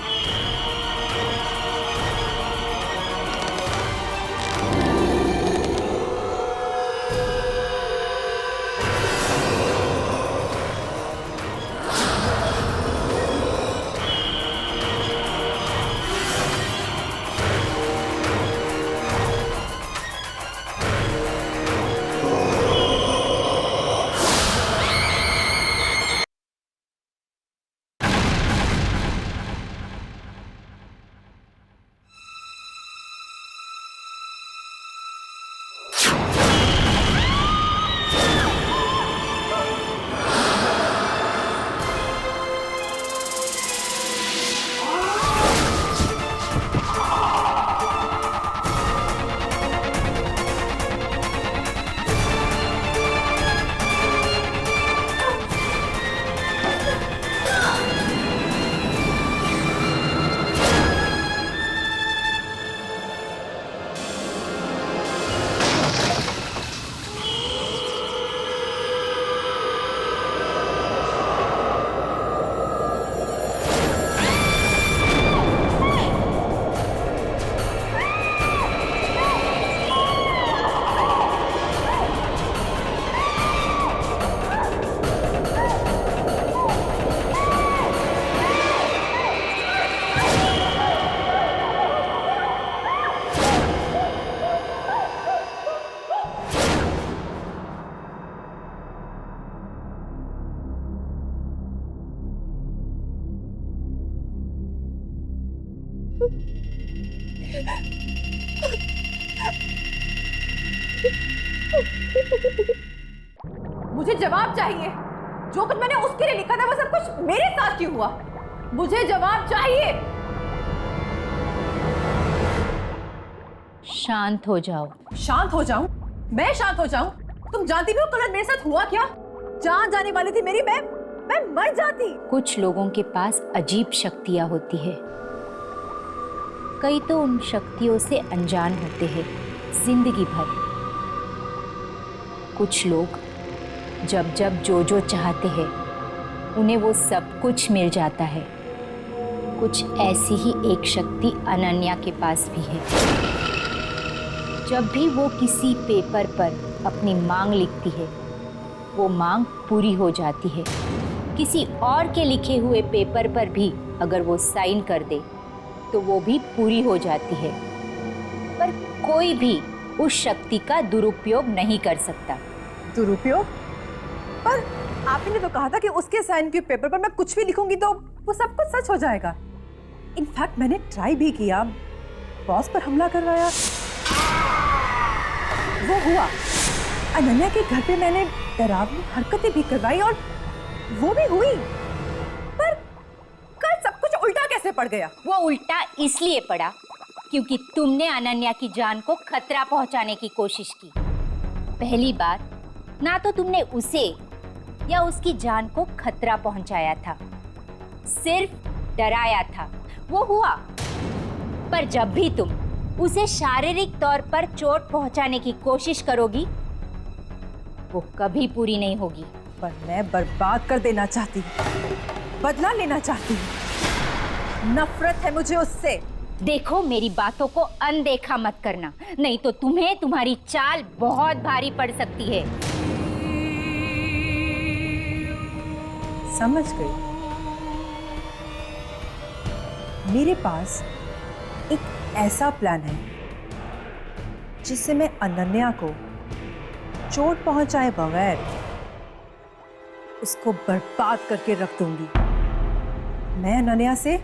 मुझे जवाब चाहिए। जो कुछ मैंने उसके लिए लिखा था वो सब कुछ मेरे साथ क्यों हुआ? मुझे जवाब चाहिए। शांत हो जाओ। शांत हो जाऊं? मैं शांत हो जाऊं? तुम जानती भी हो कल मेरे साथ हुआ क्या? जान जाने वाली थी मेरी, मैं मर जाती। कुछ लोगों के पास अजीब शक्तियां होती है, कई तो उन शक्तियों से अनजान होते हैं जिंदगी भर। कुछ लोग जब जब जो चाहते हैं उन्हें वो सब कुछ मिल जाता है। कुछ ऐसी ही एक शक्ति अनन्या के पास भी है। जब भी वो किसी पेपर पर अपनी मांग लिखती है वो मांग पूरी हो जाती है। किसी और के लिखे हुए पेपर पर भी अगर वो साइन कर दे तो वो भी पूरी हो जाती है। पर कोई भी उस शक्ति का दुरुपयोग नहीं कर सकता। दुरुपयोग? पर आपने तो कहा था कि उसके साइन के पेपर पर मैं कुछ भी लिखूंगी तो वो सब कुछ सच हो जाएगा। इनफैक्ट मैंने ट्राई भी किया, बॉस पर हमला करवाया, वो हुआ। अनन्या के घर पे मैंने डरावनी हरकतें भी करवाई और वो भी हुई। पर कल सब कुछ उल्टा कैसे पड़ गया? वो उल्टा इसलिए पड़ा क्योंकि तुमने अनन्या की जान को खतरा पहुंचाने की कोशिश की। पहली बार ना तो तुमने उसे या उसकी जान को खतरा पहुंचाया था, सिर्फ डराया था, वो हुआ। पर जब भी तुम उसे शारीरिक तौर पर चोट पहुंचाने की कोशिश करोगी वो कभी पूरी नहीं होगी। पर मैं बर्बाद कर देना चाहती हूँ, बदला लेना चाहती हूँ। नफरत है मुझे उससे। देखो मेरी बातों को अनदेखा मत करना, नहीं तो तुम्हें तुम्हारी चाल बहुत भारी पड़ सकती है। समझ गई। मेरे पास एक ऐसा प्लान है जिससे मैं अनन्या को चोट पहुंचाए बगैर उसको बर्बाद करके रख दूंगी। मैं अनन्या से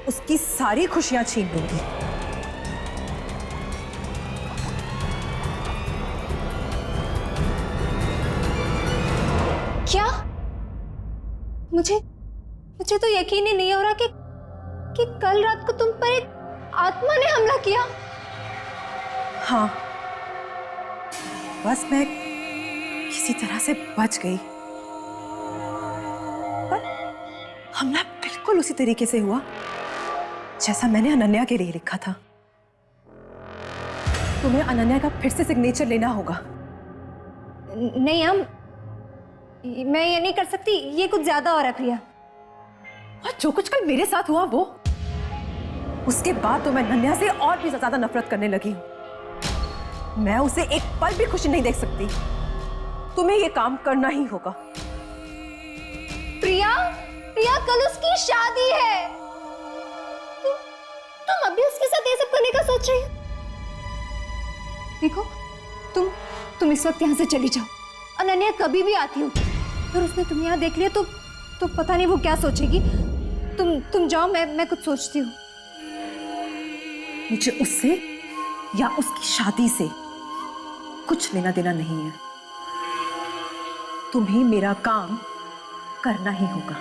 उसकी सारी खुशियां छीन लूंगी। क्या? मुझे तो यकीन ही नहीं हो रहा कि कल रात को तुम पर एक आत्मा ने हमला किया। हाँ, बस मैं किसी तरह से बच गई। पर हमला बिल्कुल उसी तरीके से हुआ जैसा मैंने अनन्या के लिए लिखा था। तुम्हें अनन्या का फिर से सिग्नेचर लेना होगा। नहीं, मैं ये नहीं कर सकती, ये कुछ ज्यादा हो रहा है प्रिया। और जो कुछ कल मेरे साथ हुआ वो, उसके बाद तो मैं नन्या से और भी ज्यादा नफरत करने लगी हूं। मैं उसे एक पल भी खुशी नहीं देख सकती। तुम्हें ये काम करना ही होगा। प्रिया, प्रिया कल उसकी शादी है। तुम अभी उसके साथ ये सब करने का सोच रही हो? देखो, तुम इस वक्त यहाँ से चली जाओ। अनन्या कभी भी आती होगी, अगर उसने तुम्हें यहाँ देख लिया तो पता नहीं वो क्या सोचेगी। तुम जाओ, मैं कुछ सोचती हूँ। मुझे उससे या उसकी शादी से कुछ लेना देना नहीं है। तुम्हें मेरा काम करना ही होगा।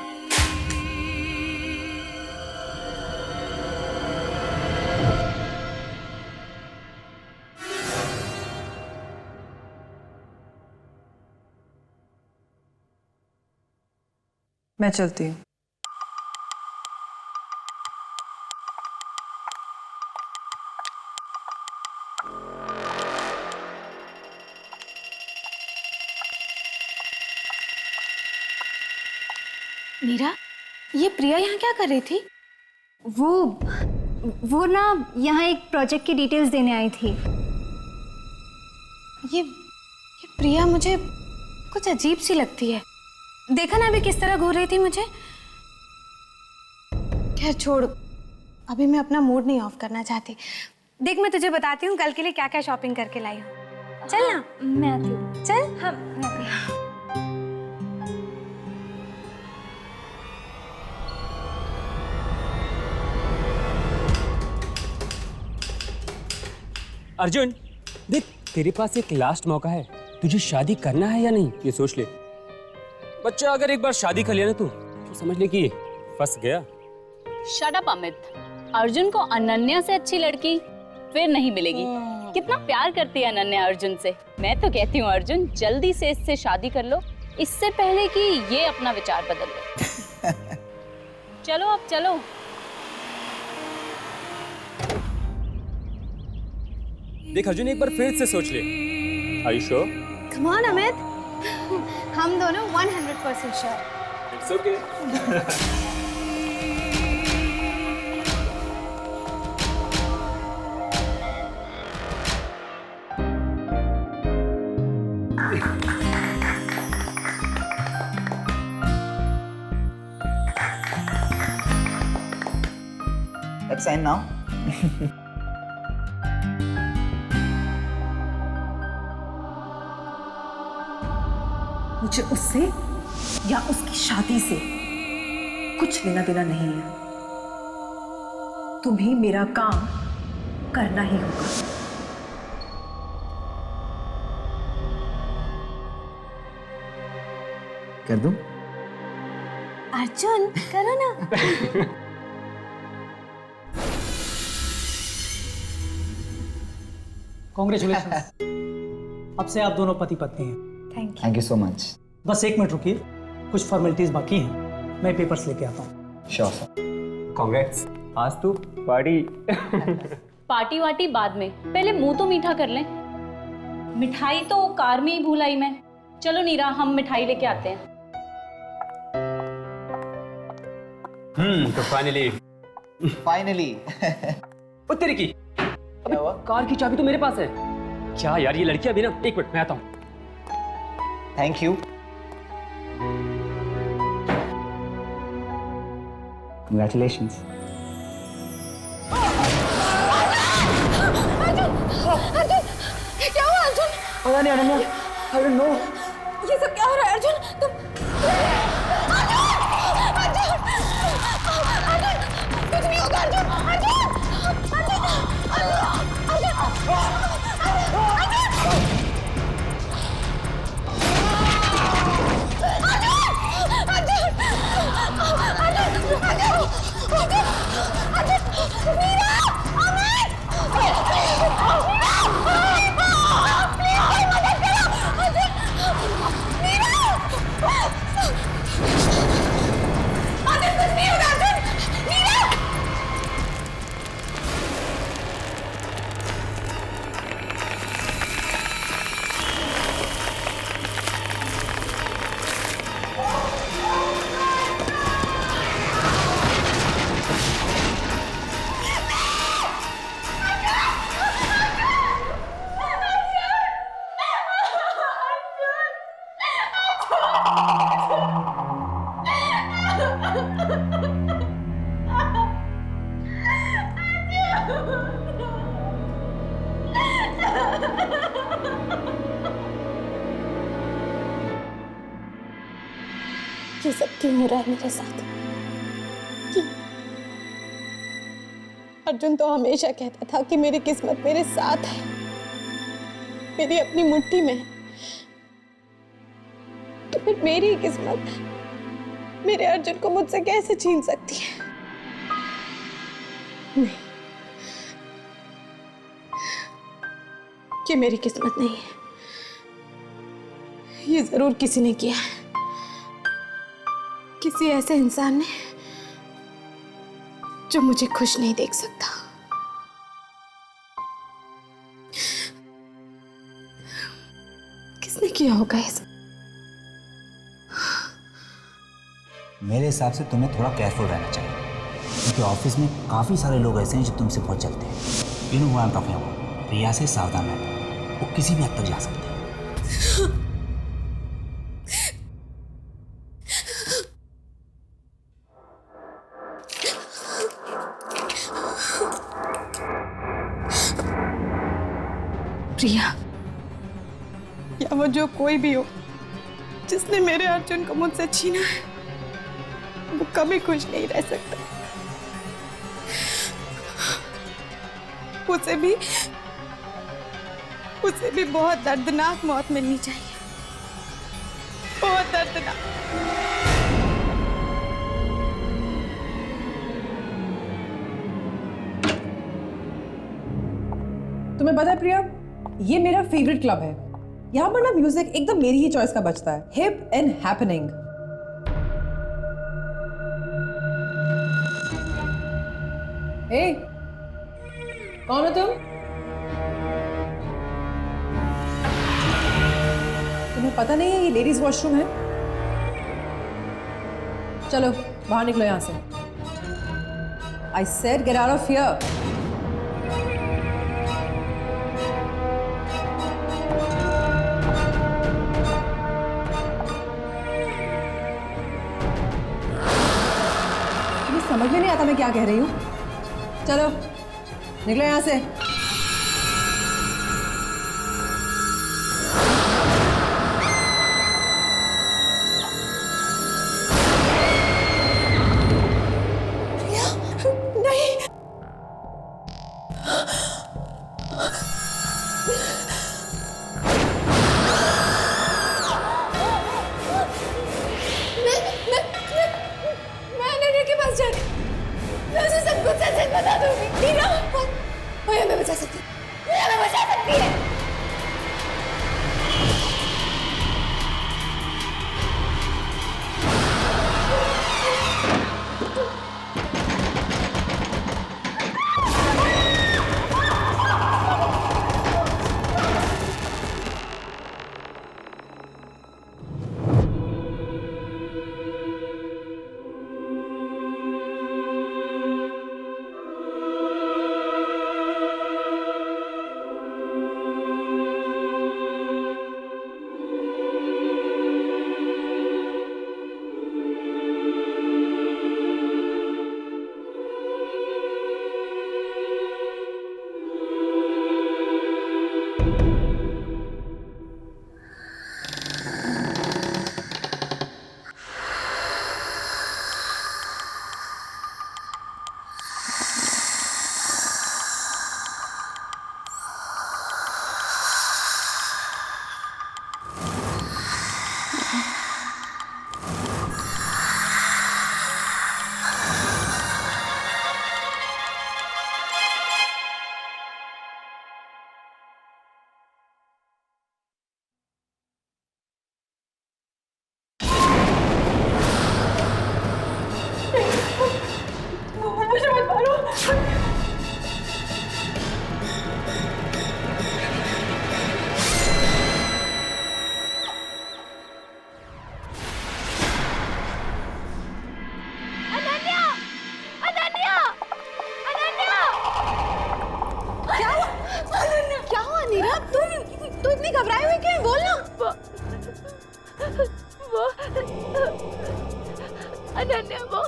मैं चलती हूँ। मीरा, ये प्रिया यहाँ क्या कर रही थी? वो ना यहाँ एक प्रोजेक्ट की डिटेल्स देने आई थी। ये प्रिया मुझे कुछ अजीब सी लगती है। देखा ना अभी किस तरह घूर रही थी मुझे। खैर छोड़, अभी मैं अपना मूड नहीं ऑफ करना चाहती। देख, मैं तुझे बताती हूँ कल के लिए क्या क्या शॉपिंग करके लाई हूँ। चल ना, मैं आती हूँ। चल। हाँ, मैं आती हूँ। अर्जुन, देख तेरे पास एक लास्ट मौका है। तुझे शादी करना है या नहीं, ये सोच ले। बच्चा अगर एक बार शादी कर लिया ना तो समझ ले कि फंस गया। Shut up Amit. अर्जुन को अनन्या से अच्छी लड़की फिर नहीं मिलेगी। कितना प्यार करती है अनन्या अर्जुन से। मैं तो कहती हूँ अर्जुन जल्दी से इससे शादी कर लो, इससे पहले कि ये अपना विचार बदल ले। चलो अब चलो। देख अर्जुन, एक बार फिर से सोच ले। Are you sure? Come on, Amit. हम दोनों 100% sure. It's okay. Let's sign now. मुझे उससे या उसकी शादी से कुछ लेना देना नहीं है। तुम्हें मेरा काम करना ही होगा। कर दूं? अर्जुन, करो ना। कॉन्ग्रेचुलेशंस। अब से आप दोनों पति पत्नी हैं। Thank you so much. बस 1 मिनट रुकिए, कुछ फॉर्मेलिटीज बाकी हैं, मैं पेपर्स लेके आता हूँ। Sure sir. कांग्रेट्स, आज तो पार्टी। पार्टी वार्टी बाद में, पहले मुंह तो मीठा कर लें। मिठाई तो कार में ही भूल आई मैं। चलो नीरा, हम मिठाई लेके आते हैं। तो फाइनली ओ तेरी की, अबे कार की चाबी तो मेरे पास है। क्या यार, ये लड़की अभी ना, एक मिनट मैं आता हूँ। Thank you. Congratulations. अर्जुन, क्या हुआ अर्जुन? पता नहीं अनन्या, I don't know. ये सब क्या हो रहा है अर्जुन? तुम अर्जुन, कुछ नहीं होगा अर्जुन। ये सब क्यों हो रहा है मेरे साथ? क्यों? अर्जुन तो हमेशा कहता था कि मेरी किस्मत मेरे साथ है, मेरी अपनी मुट्ठी में है। तो फिर मेरी किस्मत मेरे अर्जुन को मुझसे कैसे छीन सकती है? नहीं, ये मेरी किस्मत नहीं है। ये जरूर किसी ने किया है, किसी ऐसे इंसान ने जो मुझे खुश नहीं देख सकता। किसने किया होगा ये सब? मेरे हिसाब से तुम्हें थोड़ा केयरफुल रहना चाहिए, क्योंकि ऑफिस में काफ़ी सारे लोग ऐसे हैं जो तुमसे बहुत चलते हैं। You know what I am talking about. Priya से सावधान रहना, वो किसी भी हद तक जा सकते हैं। प्रिया या वो जो कोई भी हो जिसने मेरे अर्जुन को मुझसे छीना है, वो कभी खुश नहीं रह सकता। उसे भी बहुत दर्दनाक मौत मिलनी चाहिए, बहुत दर्दनाक। तुम्हें पता है प्रिया, ये मेरा फेवरेट क्लब है। यहाँ पर ना म्यूजिक एकदम मेरी ही चॉइस का बजता है, हिप एंड हैपनिंग। हे, कौन हो तुम? तुम्हें पता नहीं है ये लेडीज वॉशरूम है? चलो बाहर निकलो यहां से। I said get out of here. समझ में नहीं आता मैं क्या कह रही हूँ। चलो निकलो यहाँ से। नहीं, मैं अनन्या के पास जाने, मैं उसे सब कुछ सच बता दूंगी। मीरा, वो हमें बचा सकती है, वो हमें बचा सकती है। अनन्या, वो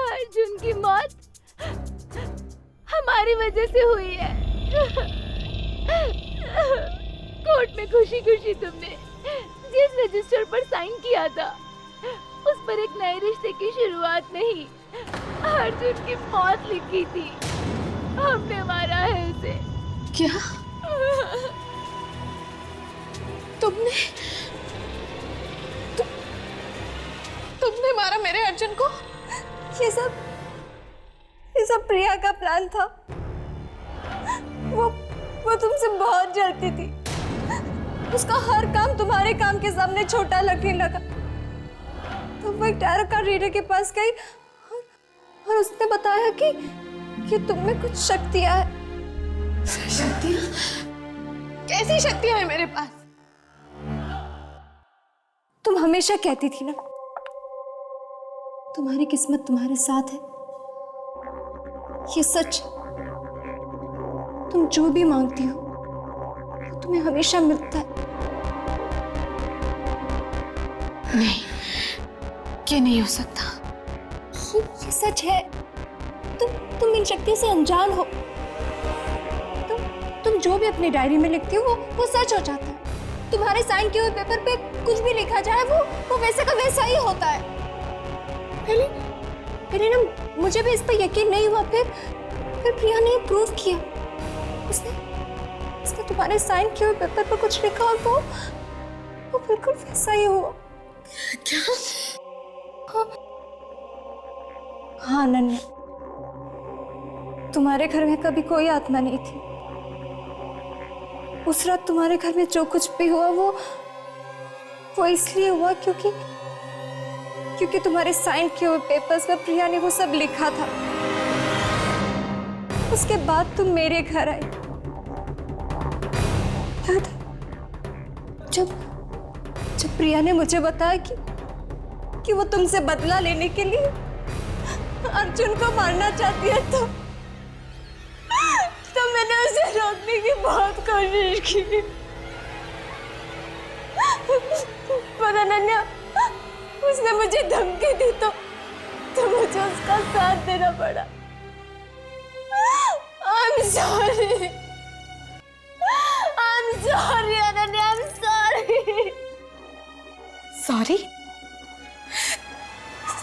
अर्जुन की मौत हमारी वजह से हुई है। कोर्ट में खुशी खुशी तुमने जिस रजिस्टर पर साइन किया था उस पर एक नए रिश्ते की शुरुआत नहीं, अर्जुन की मौत लिखी थी। हमने मारा है उसे। क्या? तुमने तुमने मारा मेरे अर्जुन को? ये सब प्रिया का प्लान था। वो तुमसे बहुत जलती थी। उसका हर काम तुम्हारे काम के सामने छोटा लगने लगा। तो वो एक टैरो कार्ड रीडर के पास गई और उसने बताया कि तुम में कुछ शक्तियां है। शक्तियां? कैसी शक्तियां हैं मेरे पास? तुम हमेशा कहती थी ना, तुम्हारी किस्मत तुम्हारे साथ है। ये सच। तुम जो भी मांगती हो वो तुम्हें हमेशा मिलता है। नहीं, ये नहीं हो सकता। ये सच है। तुम इन शक्तियों से अनजान हो। तुम जो भी अपनी डायरी में लिखती हो वो सच हो जाता है। तुम्हारे साइन किए हुए पेपर पे कुछ भी लिखा जाए वो वैसे का वैसा ही होता है। पहले ना मुझे भी इस पर यकीन नहीं हुआ, फिर प्रिया ने प्रूव किया। उसने तुम्हारे साइन किए हुए पेपर पर कुछ लिखा और वो बिल्कुल वैसा ही हुआ। क्या? हाँ अनन्या, तुम्हारे घर में कभी कोई आत्मा नहीं थी। उस रात तुम्हारे घर में जो कुछ भी हुआ वो इसलिए हुआ क्योंकि तुम्हारे साइन किए हुए पेपर्स में प्रिया ने वो सब लिखा था। उसके बाद तुम मेरे घर आई। याद है जब प्रिया ने मुझे बताया कि वो तुमसे बदला लेने के लिए अर्जुन को मारना चाहती है, तो मैंने उसे रोकने की बहुत कोशिश की। पर अनन्या, उसने मुझे धमकी दी तो मुझे उसका साथ देना पड़ा। I'm sorry Ananya, I'm sorry।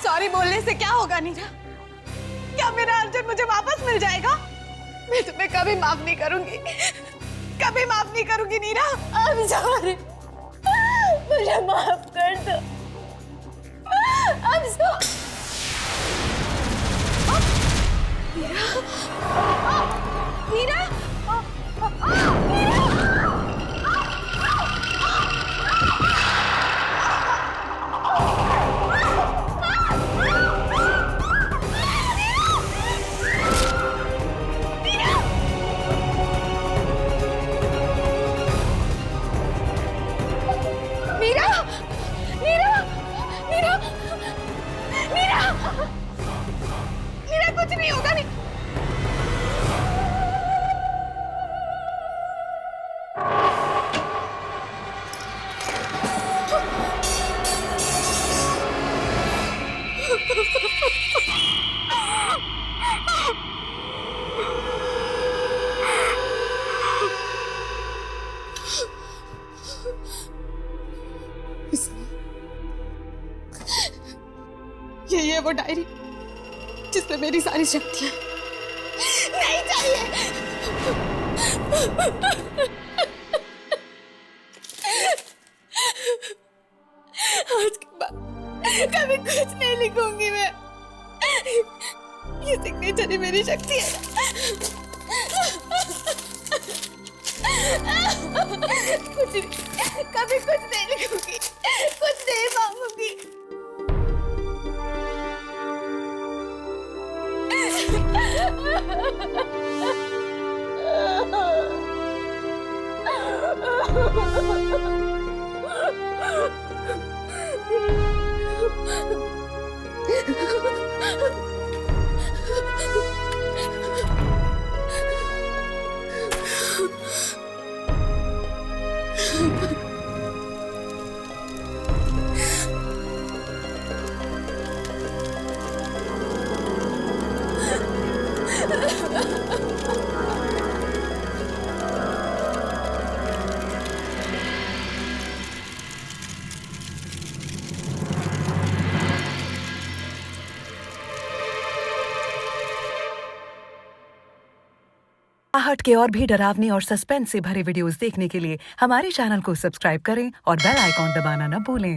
Sorry बोलने से क्या होगा नीरा? क्या मेरा अर्जुन मुझे वापस मिल जाएगा? मैं तुम्हें कभी माफ नहीं करूंगी, कभी माफ नहीं करूंगी नीरा। I'm sorry, मुझे माफ कर दो। I'm sorry। नीरा, कुछ नहीं होगा। नहीं यही है वो डायरी जिसमें मेरी सारी शक्तियां नहीं चाहिए। आज के बाद कभी कुछ नहीं लिखूंगी मैं। ये सिग्नेचर ही मेरी शक्ति है। कुछ नहीं, कभी कुछ नहीं लिखूंगी, कुछ नहीं मांगूंगी। आहट के और भी डरावने और सस्पेंस से भरे वीडियोस देखने के लिए हमारे चैनल को सब्सक्राइब करें और बेल आइकॉन दबाना न भूलें।